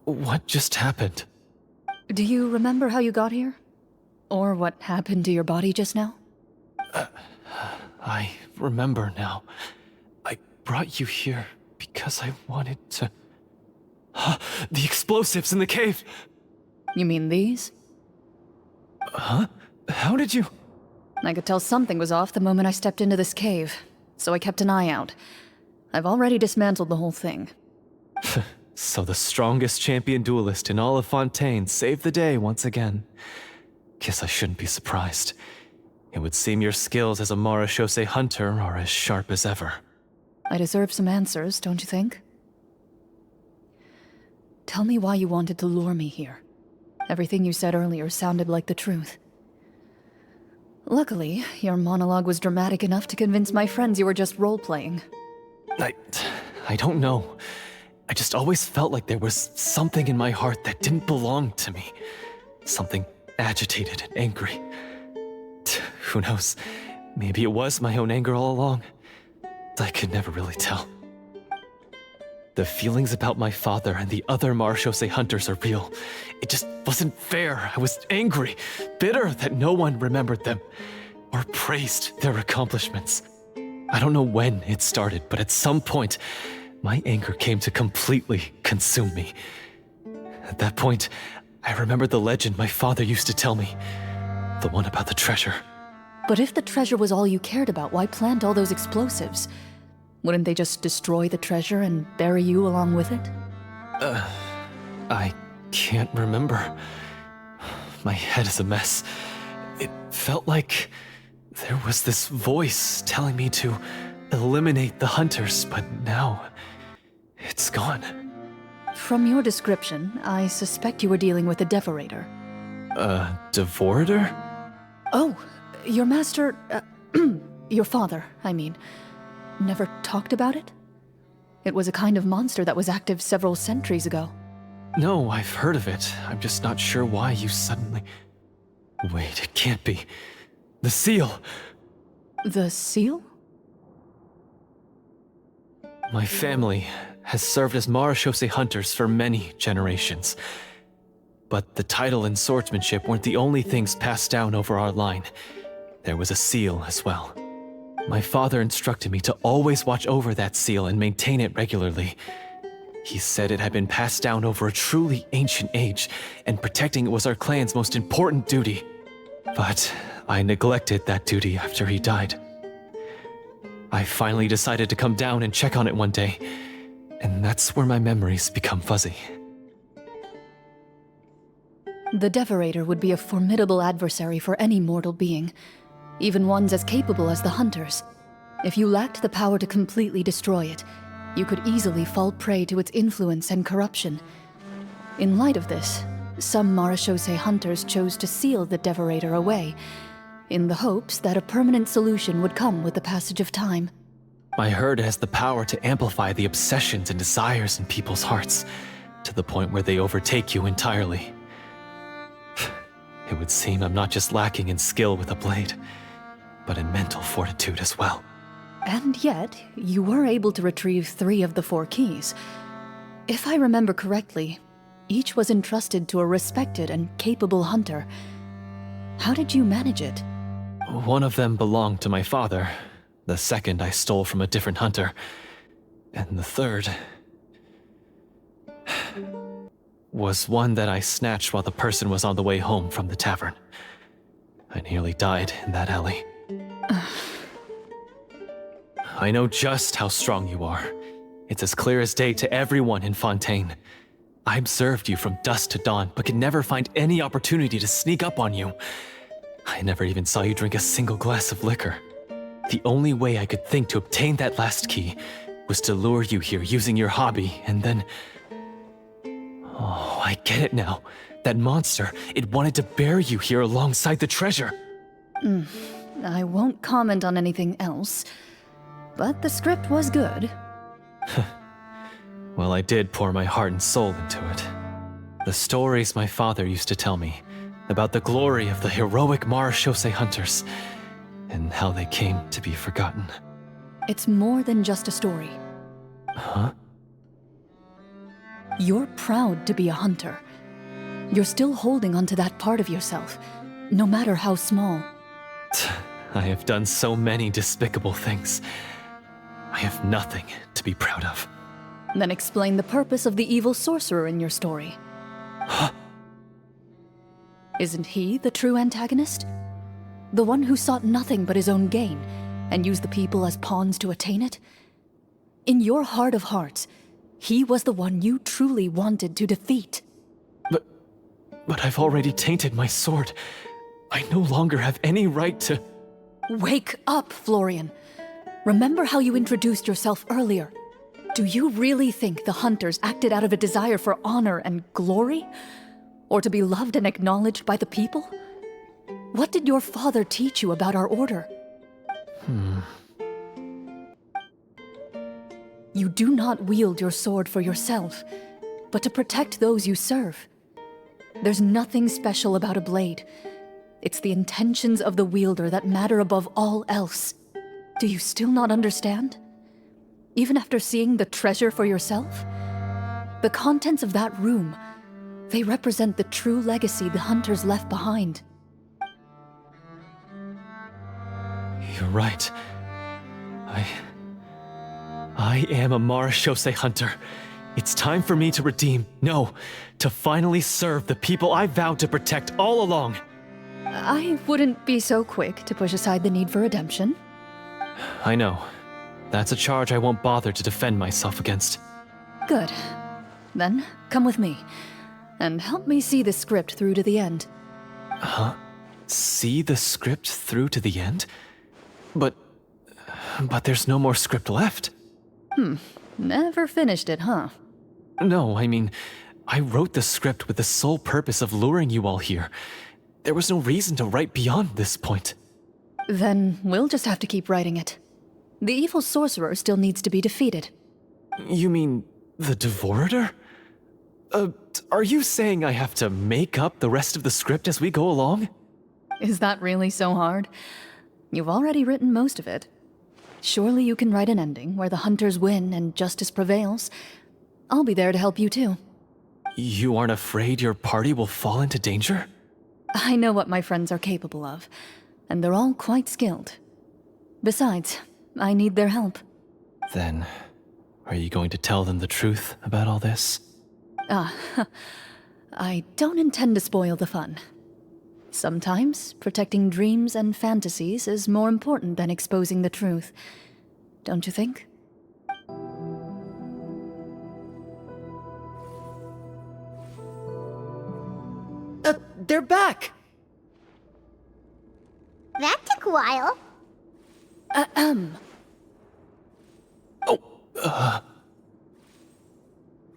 What just happened? Do you remember how you got here? Or what happened to your body just now? I remember now. I brought you here because I wanted to... The explosives in the cave! You mean these? Huh? How did you... I could tell something was off the moment I stepped into this cave, so I kept an eye out. I've already dismantled the whole thing. So the strongest champion duelist in all of Fontaine saved the day once again. Guess I shouldn't be surprised. It would seem your skills as a Marachose hunter are as sharp as ever. I deserve some answers, don't you think? Tell me why you wanted to lure me here. Everything you said earlier sounded like the truth. Luckily, your monologue was dramatic enough to convince my friends you were just role-playing. I don't know. I just always felt like there was something in my heart that didn't belong to me. Something agitated and angry. Who knows? Maybe it was my own anger all along. I could never really tell. The feelings about my father and the other Marachose hunters are real. It just wasn't fair. I was angry, bitter that no one remembered them or praised their accomplishments. I don't know when it started, but at some point, my anger came to completely consume me. At that point, I remembered the legend my father used to tell me. The one about the treasure. But if the treasure was all you cared about, why plant all those explosives? Wouldn't they just destroy the treasure and bury you along with it? I can't remember. My head is a mess. It felt like there was this voice telling me to eliminate the hunters, but now it's gone. From your description, I suspect you were dealing with a devorator. Devorator? Oh, your master... your father, I mean, never talked about it? It was a kind of monster that was active several centuries ago. No, I've heard of it. I'm just not sure why you suddenly... Wait, it can't be. The seal! The seal? My family has served as Marashose hunters for many generations. But the title and swordsmanship weren't the only things passed down over our line. There was a seal as well. My father instructed me to always watch over that seal and maintain it regularly. He said it had been passed down over a truly ancient age, and protecting it was our clan's most important duty. But I neglected that duty after he died. I finally decided to come down and check on it one day, and that's where my memories become fuzzy. The Devorator would be a formidable adversary for any mortal being, even ones as capable as the Hunters. If you lacked the power to completely destroy it, you could easily fall prey to its influence and corruption. In light of this, some Marashose hunters chose to seal the Devorator away, in the hopes that a permanent solution would come with the passage of time. I heard it has the power to amplify the obsessions and desires in people's hearts, to the point where they overtake you entirely. It would seem I'm not just lacking in skill with a blade, but in mental fortitude as well. And yet, you were able to retrieve 3 of the 4 keys. If I remember correctly, each was entrusted to a respected and capable hunter. How did you manage it? One of them belonged to my father. The second I stole from a different hunter. And the third was one that I snatched while the person was on the way home from the tavern. I nearly died in that alley. I know just how strong you are. It's as clear as day to everyone in Fontaine. I observed you from dusk to dawn, but could never find any opportunity to sneak up on you. I never even saw you drink a single glass of liquor. The only way I could think to obtain that last key was to lure you here using your hobby, and then... Oh, I get it now. That monster, it wanted to bury you here alongside the treasure. I won't comment on anything else, but the script was good. Well, I did pour my heart and soul into it. The stories my father used to tell me about the glory of the heroic Marashose hunters and how they came to be forgotten. It's more than just a story. Huh? You're proud to be a hunter. You're still holding onto that part of yourself, no matter how small. I have done so many despicable things. I have nothing to be proud of. Then explain the purpose of the evil sorcerer in your story. Isn't he the true antagonist? The one who sought nothing but his own gain, and used the people as pawns to attain it? In your heart of hearts, he was the one you truly wanted to defeat. But I've already tainted my sword. I no longer have any right to... Wake up, Florian. Remember how you introduced yourself earlier. Do you really think the hunters acted out of a desire for honor and glory? Or to be loved and acknowledged by the people? What did your father teach you about our order? You do not wield your sword for yourself, but to protect those you serve. There's nothing special about a blade. It's the intentions of the wielder that matter above all else. Do you still not understand? Even after seeing the treasure for yourself? The contents of that room, they represent the true legacy the hunters left behind. You're right. I am a Marashose hunter. It's time for me to redeem, no, to finally serve the people I vowed to protect all along. I wouldn't be so quick to push aside the need for redemption. I know. That's a charge I won't bother to defend myself against. Good. Then, come with me, and help me see the script through to the end. Huh? See the script through to the end? But there's no more script left. Never finished it, huh? No, I mean, I wrote the script with the sole purpose of luring you all here. There was no reason to write beyond this point. Then we'll just have to keep writing it. The evil sorcerer still needs to be defeated. You mean the Devorator? Are you saying I have to make up the rest of the script as we go along? Is that really so hard? You've already written most of it. surely you can write an ending where the hunters win and justice prevails. I'll be there to help you too. You aren't afraid your party will fall into danger? I know what my friends are capable of, and they're all quite skilled. Besides, I need their help. Then, are you going to tell them the truth about all this? I don't intend to spoil the fun. Sometimes, protecting dreams and fantasies is more important than exposing the truth. Don't you think? They're back! That took a while.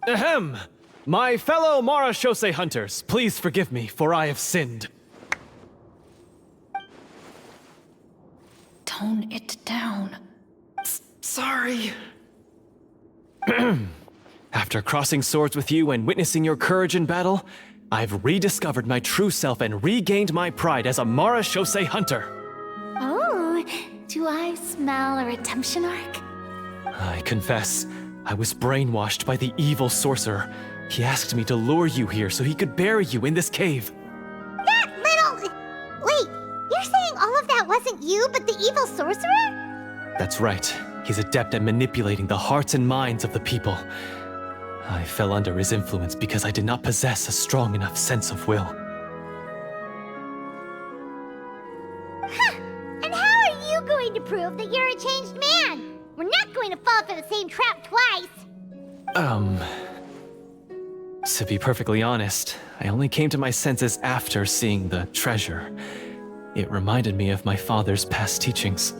Ahem! My fellow Marashose hunters, please forgive me, for I have sinned. Tone it down. Sorry. After crossing swords with you and witnessing your courage in battle, I've rediscovered my true self and regained my pride as a Marashose hunter. Oh, do I smell a redemption arc? I confess, I was brainwashed by the evil sorcerer. He asked me to lure you here so he could bury you in this cave. That little... Wait, you're saying all of that wasn't you, but the evil sorcerer? That's right. He's adept at manipulating the hearts and minds of the people. I fell under his influence because I did not possess a strong enough sense of will. And how are you going to prove that you're a changed man? We're not going to fall for the same trap twice. To be perfectly honest, I only came to my senses after seeing the treasure. It reminded me of my father's past teachings.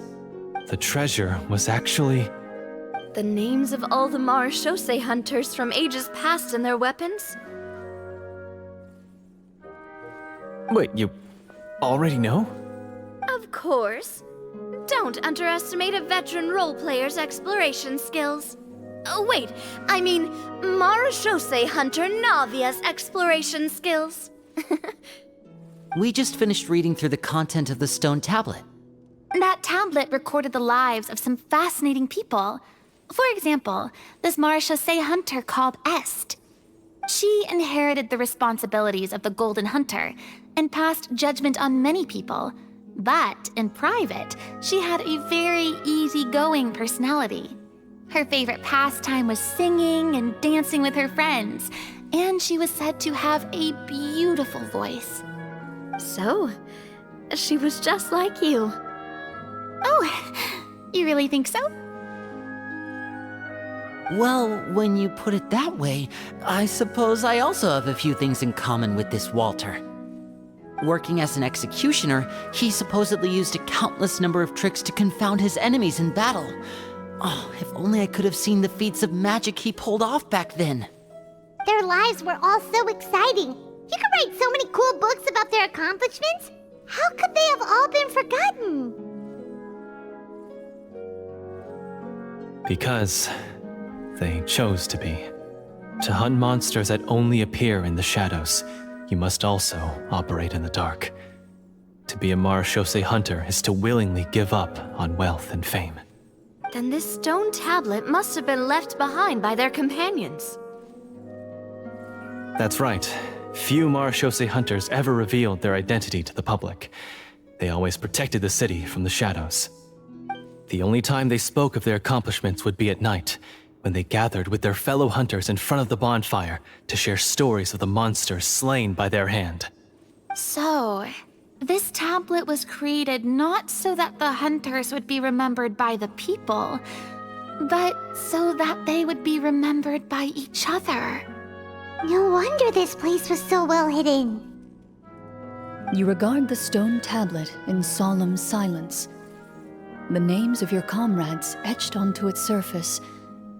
The treasure was actually... The names of all the Marashose hunters from ages past and their weapons? Wait, you already know? Of course. Don't underestimate a veteran role player's exploration skills. Oh, wait, I mean Marashose hunter Navia's exploration skills. We just finished reading through the content of the stone tablet. That tablet recorded the lives of some fascinating people. For example, this Marashose hunter called Est. She inherited the responsibilities of the Golden Hunter and passed judgment on many people. But in private, she had a very easygoing personality. Her favorite pastime was singing and dancing with her friends, and she was said to have a beautiful voice. So, she was just like you. Oh, you really think so? Well, when you put it that way, I suppose I also have a few things in common with this Walter. Working as an executioner, he supposedly used a countless number of tricks to confound his enemies in battle. Oh, if only I could have seen the feats of magic he pulled off back then. Their lives were all so exciting. You could write so many cool books about their accomplishments. How could they have all been forgotten? Because they chose to be. To hunt monsters that only appear in the shadows, you must also operate in the dark. To be a Marashose hunter is to willingly give up on wealth and fame. Then this stone tablet must have been left behind by their companions. That's right. Few Marashose hunters ever revealed their identity to the public. They always protected the city from the shadows. The only time they spoke of their accomplishments would be at night, when they gathered with their fellow hunters in front of the bonfire to share stories of the monsters slain by their hand. So, this tablet was created not so that the hunters would be remembered by the people, but so that they would be remembered by each other. No wonder this place was so well hidden. You regard the stone tablet in solemn silence. The names of your comrades etched onto its surface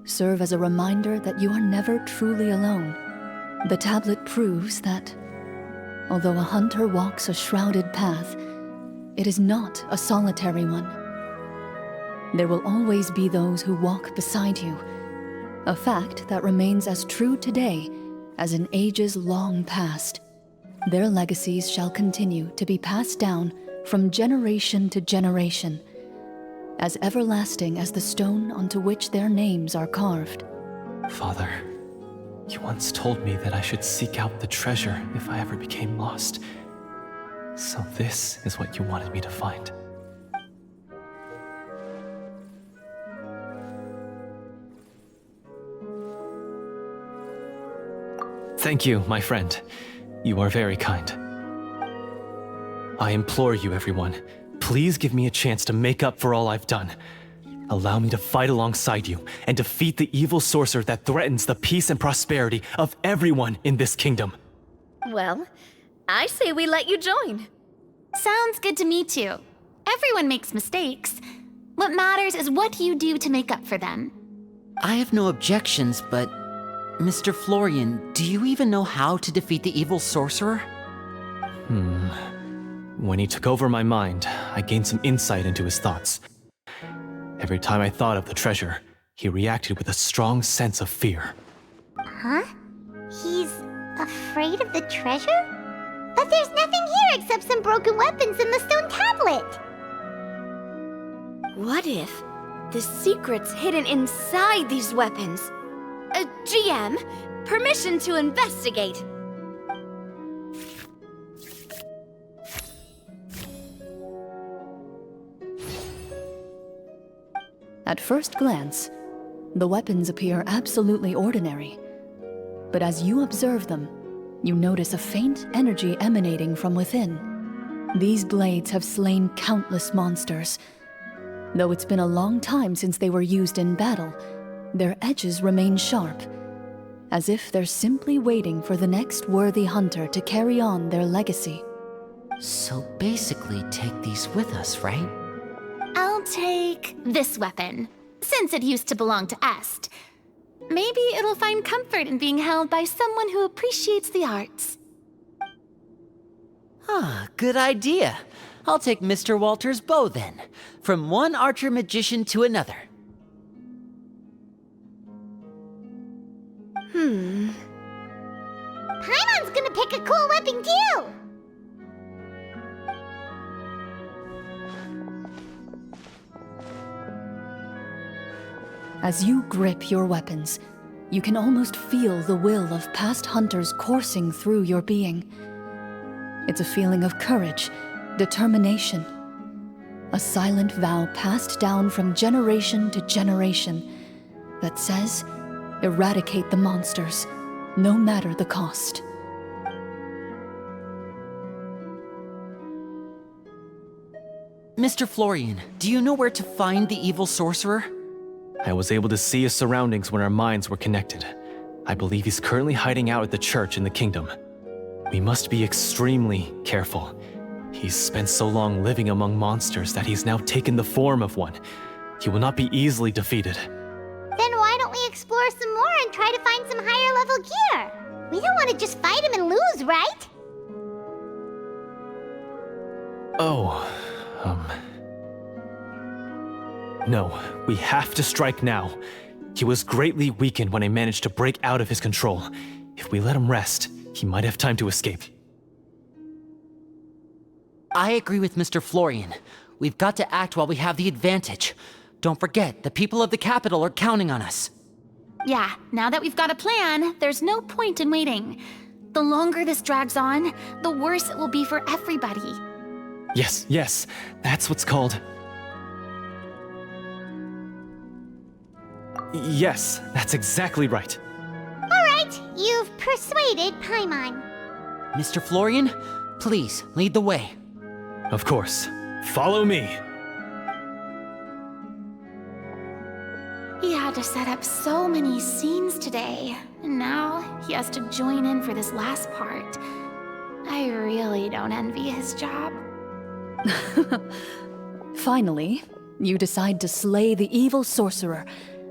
serve as a reminder that you are never truly alone. The tablet proves that, although a hunter walks a shrouded path, it is not a solitary one. There will always be those who walk beside you, a fact that remains as true today as in ages long past. Their legacies shall continue to be passed down from generation to generation, as everlasting as the stone onto which their names are carved. Father, you once told me that I should seek out the treasure if I ever became lost. So this is what you wanted me to find. Thank you, my friend. You are very kind. I implore you, everyone, please give me a chance to make up for all I've done. Allow me to fight alongside you and defeat the evil sorcerer that threatens the peace and prosperity of everyone in this kingdom. Well, I say we let you join. Sounds good to me too. Everyone makes mistakes. What matters is what you do to make up for them. I have no objections, but Mr. Florian, do you even know how to defeat the evil sorcerer? When he took over my mind, I gained some insight into his thoughts. Every time I thought of the treasure, he reacted with a strong sense of fear. Huh? He's afraid of the treasure? But there's nothing here except some broken weapons and the stone tablet! What if the secret's hidden inside these weapons? GM, permission to investigate. At first glance, the weapons appear absolutely ordinary. But as you observe them, you notice a faint energy emanating from within. These blades have slain countless monsters. Though it's been a long time since they were used in battle, their edges remain sharp, as if they're simply waiting for the next worthy hunter to carry on their legacy. So basically, take these with us, right? I'll take this weapon, since it used to belong to Est. Maybe it'll find comfort in being held by someone who appreciates the arts. Good idea. I'll take Mr. Walter's bow then, from one archer magician to another. Paimon's gonna pick a cool weapon too! As you grip your weapons, you can almost feel the will of past hunters coursing through your being. It's a feeling of courage, determination, a silent vow passed down from generation to generation that says, eradicate the monsters, no matter the cost. Mr. Florian, do you know where to find the evil sorcerer? I was able to see his surroundings when our minds were connected. I believe he's currently hiding out at the church in the kingdom. We must be extremely careful. He's spent so long living among monsters that he's now taken the form of one. He will not be easily defeated. Then why don't we explore some more and try to find some higher level gear? We don't want to just fight him and lose, right? No, we have to strike now. He was greatly weakened when I managed to break out of his control. If we let him rest, he might have time to escape. I agree with Mr. Florian. We've got to act while we have the advantage. Don't forget, the people of the capital are counting on us. Yeah, now that we've got a plan, there's no point in waiting. The longer this drags on, the worse it will be for everybody. Yes, that's what's called... Yes, that's exactly right. Alright, you've persuaded Paimon. Mr. Florian, please lead the way. Of course. Follow me. He had to set up so many scenes today, and now he has to join in for this last part. I really don't envy his job. Finally, you decide to slay the evil sorcerer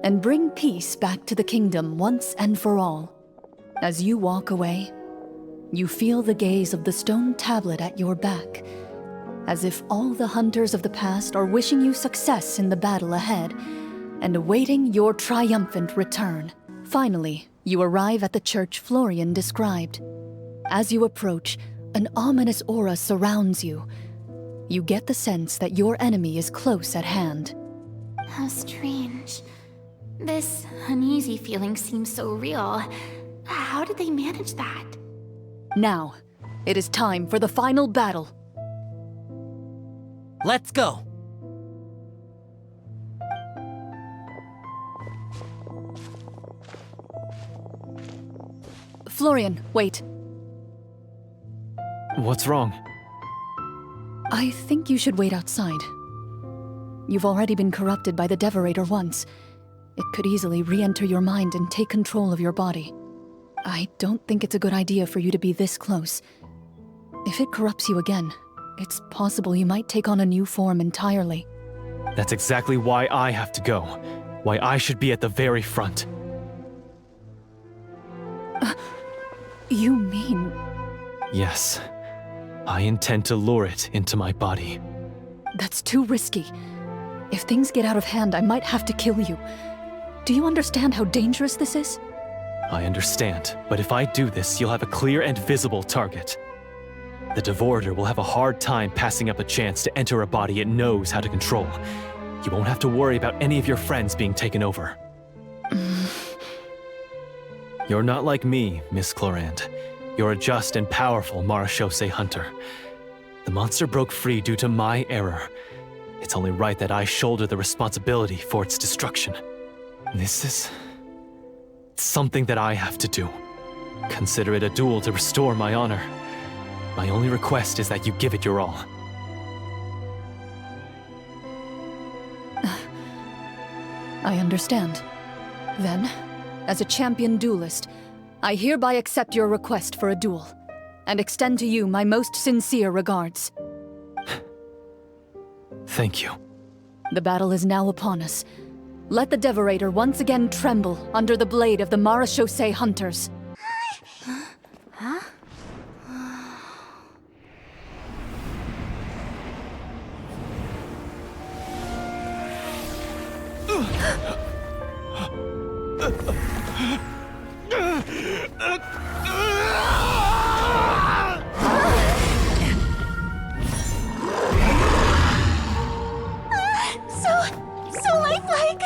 and bring peace back to the kingdom once and for all. As you walk away, you feel the gaze of the stone tablet at your back, as if all the hunters of the past are wishing you success in the battle ahead and awaiting your triumphant return. Finally, you arrive at the church Florian described. As you approach, an ominous aura surrounds you. You get the sense that your enemy is close at hand. How strange. This uneasy feeling seems so real. How did they manage that? Now, it is time for the final battle. Let's go! Florian, wait. What's wrong? I think you should wait outside. You've already been corrupted by the Devorator once. It could easily re-enter your mind and take control of your body. I don't think it's a good idea for you to be this close. If it corrupts you again, it's possible you might take on a new form entirely. That's exactly why I have to go. Why I should be at the very front. You mean... Yes. I intend to lure it into my body. That's too risky. If things get out of hand, I might have to kill you. Do you understand how dangerous this is? I understand, but if I do this, you'll have a clear and visible target. The Devorator will have a hard time passing up a chance to enter a body it knows how to control. You won't have to worry about any of your friends being taken over. You're not like me, Miss Clorinde. You're a just and powerful Marechaussee hunter. The monster broke free due to my error. It's only right that I shoulder the responsibility for its destruction. This is... something that I have to do. Consider it a duel to restore my honor. My only request is that you give it your all. I understand. Then, as a champion duelist, I hereby accept your request for a duel, and extend to you my most sincere regards. Thank you. The battle is now upon us. Let the Devorator once again tremble under the blade of the Marechaussee hunters. So lifelike!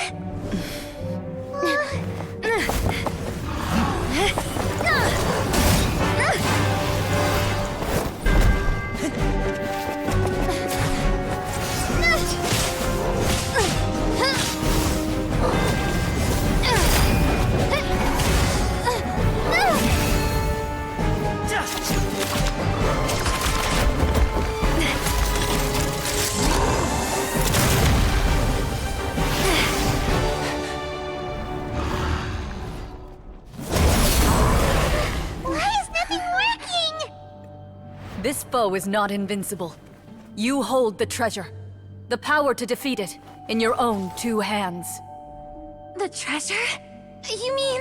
This foe is not invincible. You hold the treasure. The power to defeat it in your own two hands. The treasure? You mean...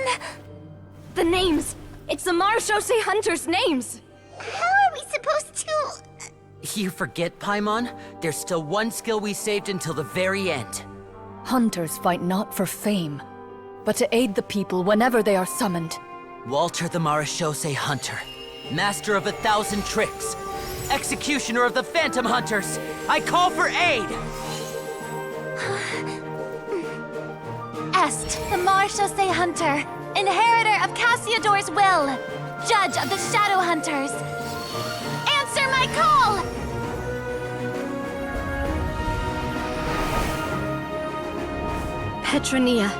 the names! It's the Marechaussee hunters' names! How are we supposed to... You forget, Paimon? There's still one skill we saved until the very end. Hunters fight not for fame, but to aid the people whenever they are summoned. Walter the Marechaussee Hunter, master of 1,000 tricks, executioner of the Phantom Hunters, I call for aid! Est, the Marechaussee hunter, inheritor of Cassiodor's will, judge of the Shadow Hunters. Answer my call! Petronia,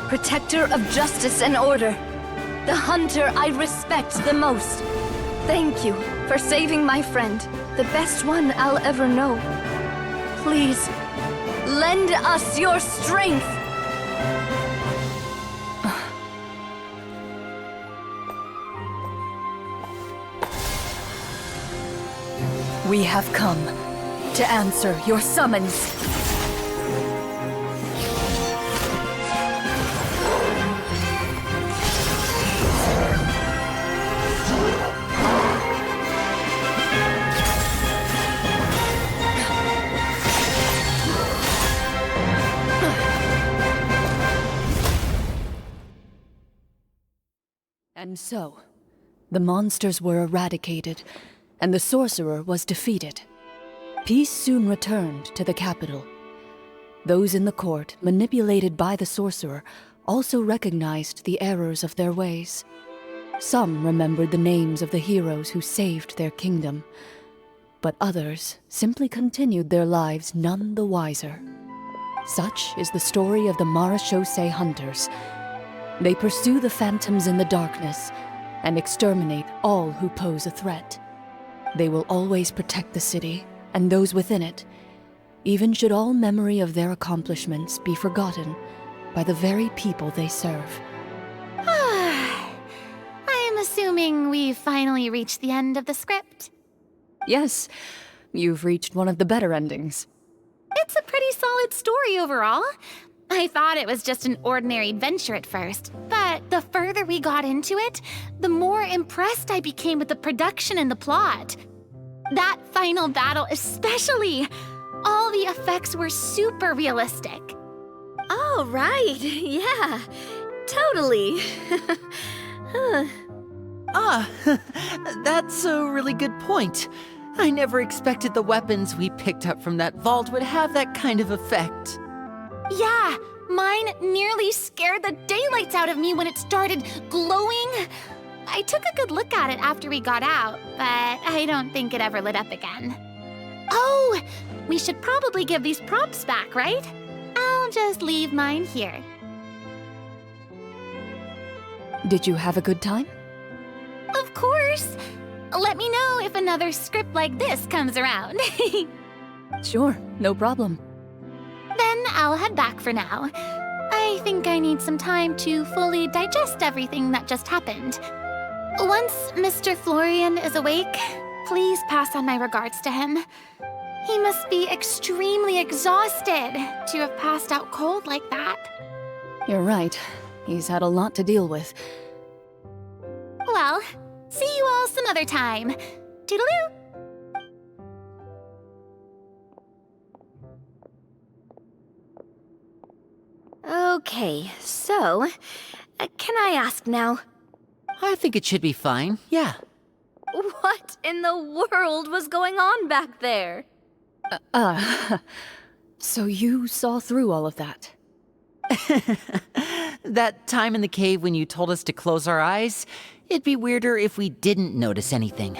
protector of justice and order, the hunter I respect the most. Thank you for saving my friend, the best one I'll ever know. Please, lend us your strength! We have come to answer your summons. And so, the monsters were eradicated, and the sorcerer was defeated. Peace soon returned to the capital. Those in the court, manipulated by the sorcerer, also recognized the errors of their ways. Some remembered the names of the heroes who saved their kingdom, but others simply continued their lives none the wiser. Such is the story of the Marechaussee Hunters. They pursue the phantoms in the darkness and exterminate all who pose a threat. They will always protect the city and those within it, even should all memory of their accomplishments be forgotten by the very people they serve. I'm assuming we've finally reached the end of the script. Yes, you've reached one of the better endings. It's a pretty solid story overall. I thought it was just an ordinary adventure at first, but the further we got into it, the more impressed I became with the production and the plot. That final battle especially. All the effects were super realistic. Oh, right. Yeah, totally. That's a really good point. I never expected the weapons we picked up from that vault would have that kind of effect. Yeah, mine nearly scared the daylights out of me when it started glowing. I took a good look at it after we got out, but I don't think it ever lit up again. Oh, we should probably give these props back, right? I'll just leave mine here. Did you have a good time? Of course. Let me know if another script like this comes around. Sure, no problem. Then I'll head back for now. I think I need some time to fully digest everything that just happened. Once Mr. Florian is awake, please pass on my regards to him. He must be extremely exhausted to have passed out cold like that. You're right. He's had a lot to deal with. Well, see you all some other time. Toodaloo! Okay, so, can I ask now? I think it should be fine, yeah. What in the world was going on back there? So you saw through all of that? That time in the cave when you told us to close our eyes, it'd be weirder if we didn't notice anything.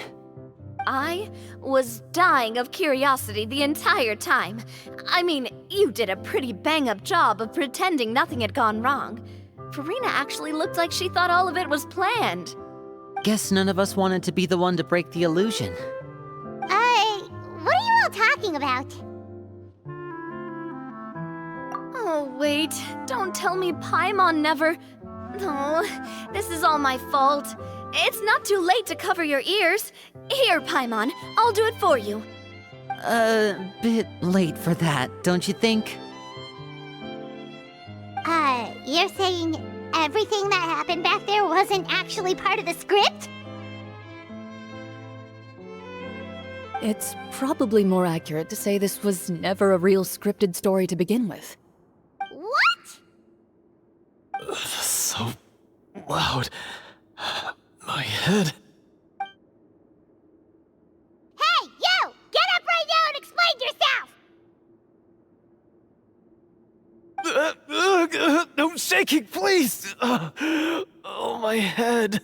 I was dying of curiosity the entire time. I mean, you did a pretty bang-up job of pretending nothing had gone wrong. Farina actually looked like she thought all of it was planned. Guess none of us wanted to be the one to break the illusion. What are you all talking about? Oh, wait. Don't tell me Paimon never... No, this is all my fault. It's not too late to cover your ears. Here, Paimon, I'll do it for you. Bit late for that, don't you think? You're saying everything that happened back there wasn't actually part of the script? It's probably more accurate to say this was never a real scripted story to begin with. What? So loud. My head. Hey, you! Get up right now and explain yourself! No shaking, please! Oh, my head.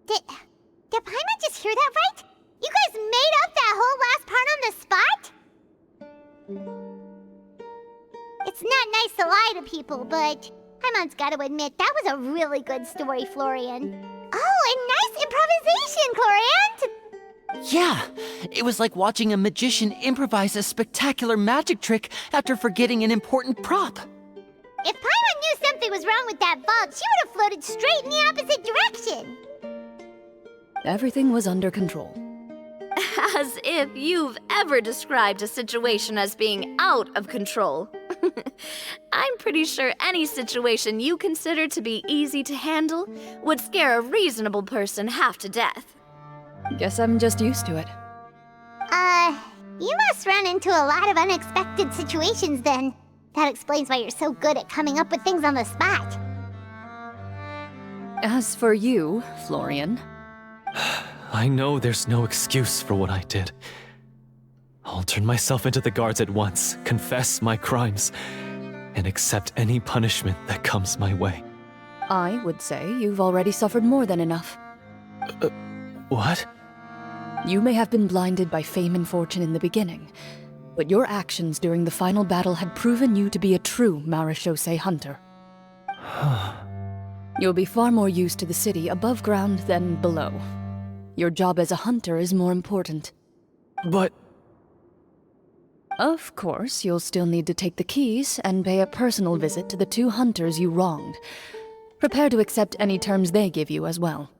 Did Paimon just hear that right? You guys made up that whole last part on the spot? It's not nice to lie to people, but Paimon's gotta admit, that was a really good story, Florian. Oh, and nice improvisation, Florian! Yeah, it was like watching a magician improvise a spectacular magic trick after forgetting an important prop. If Paimon knew something was wrong with that vault, she would have floated straight in the opposite direction. Everything was under control. As if you've ever described a situation as being out of control. I'm pretty sure any situation you consider to be easy to handle would scare a reasonable person half to death. Guess I'm just used to it. You must run into a lot of unexpected situations then. That explains why you're so good at coming up with things on the spot. As for you, Florian... I know there's no excuse for what I did. I'll turn myself into the guards at once, confess my crimes, and accept any punishment that comes my way. I would say you've already suffered more than enough. What? You may have been blinded by fame and fortune in the beginning, but your actions during the final battle had proven you to be a true Marechaussee hunter. You'll be far more used to the city above ground than below. Your job as a hunter is more important. But... Of course, you'll still need to take the keys and pay a personal visit to the 2 hunters you wronged. Prepare to accept any terms they give you as well.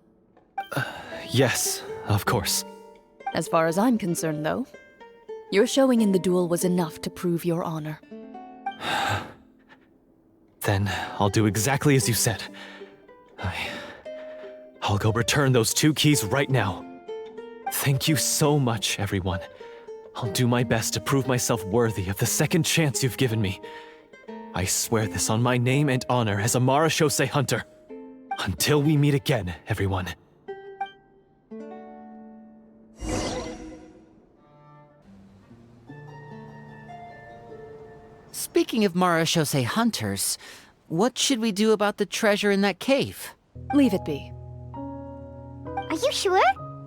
Yes, of course. As far as I'm concerned, though, your showing in the duel was enough to prove your honor. Then I'll do exactly as you said. I'll go return those 2 keys right now. Thank you so much, everyone. I'll do my best to prove myself worthy of the second chance you've given me. I swear this on my name and honor as a Marechaussee hunter. Until we meet again, everyone. Speaking of Marechaussee hunters, what should we do about the treasure in that cave? Leave it be. Are you sure?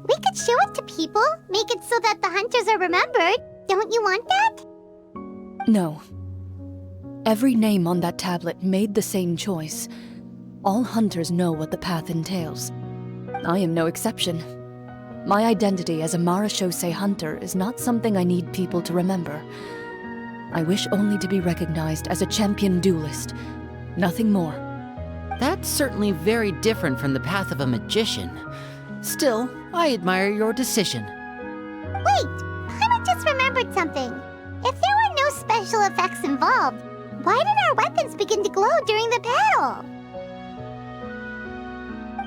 We could show it to people, make it so that the hunters are remembered. Don't you want that? No. Every name on that tablet made the same choice. All hunters know what the path entails. I am no exception. My identity as a Marechaussee hunter is not something I need people to remember. I wish only to be recognized as a champion duelist. Nothing more. That's certainly very different from the path of a magician. Still, I admire your decision. Wait, I just remembered something. If there were no special effects involved, why did our weapons begin to glow during the battle?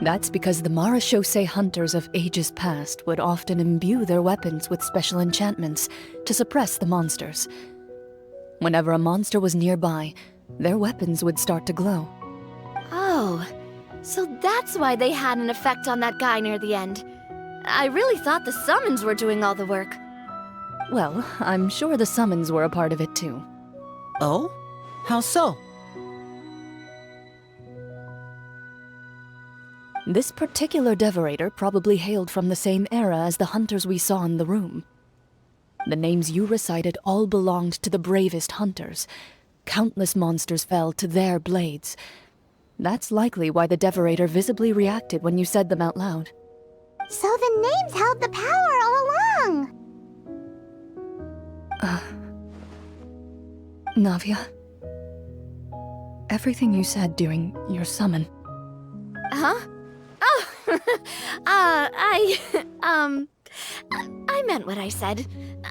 That's because the Marechaussee hunters of ages past would often imbue their weapons with special enchantments to suppress the monsters. Whenever a monster was nearby, their weapons would start to glow. Oh, so that's why they had an effect on that guy near the end. I really thought the summons were doing all the work. Well, I'm sure the summons were a part of it too. Oh? How so? This particular devorator probably hailed from the same era as the hunters we saw in the room. The names you recited all belonged to the bravest hunters. Countless monsters fell to their blades. That's likely why the devorator visibly reacted when you said them out loud. So the names held the power all along! Navia, everything you said during your summon. Huh? Oh, I meant what I said.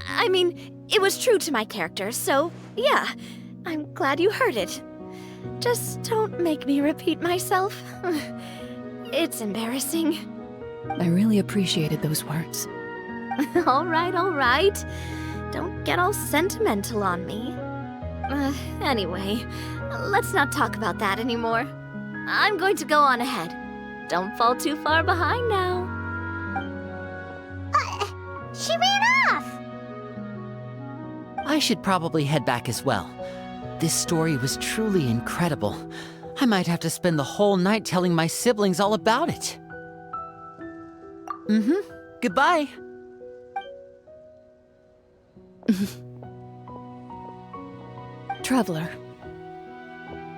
I mean, it was true to my character, so yeah, I'm glad you heard it. Just don't make me repeat myself. It's embarrassing. I really appreciated those words. All right. Don't get all sentimental on me. Anyway, let's not talk about that anymore. I'm going to go on ahead. Don't fall too far behind now. She ran off! I should probably head back as well. This story was truly incredible. I might have to spend the whole night telling my siblings all about it. Goodbye. Traveler,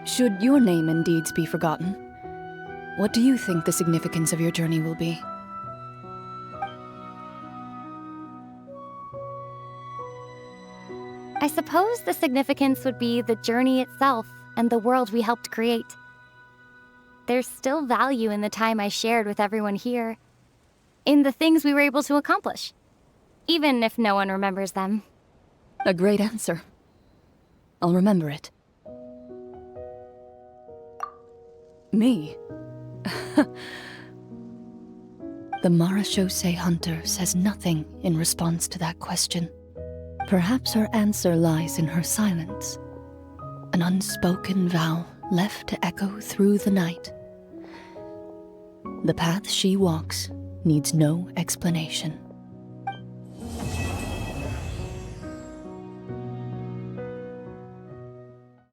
should your name and deeds be forgotten, what do you think the significance of your journey will be? I suppose the significance would be the journey itself and the world we helped create. There's still value in the time I shared with everyone here, in the things we were able to accomplish, even if no one remembers them. A great answer. I'll remember it. Me? The Marechaussee hunter says nothing in response to that question. Perhaps her answer lies in her silence, an unspoken vow left to echo through the night. The path she walks needs no explanation.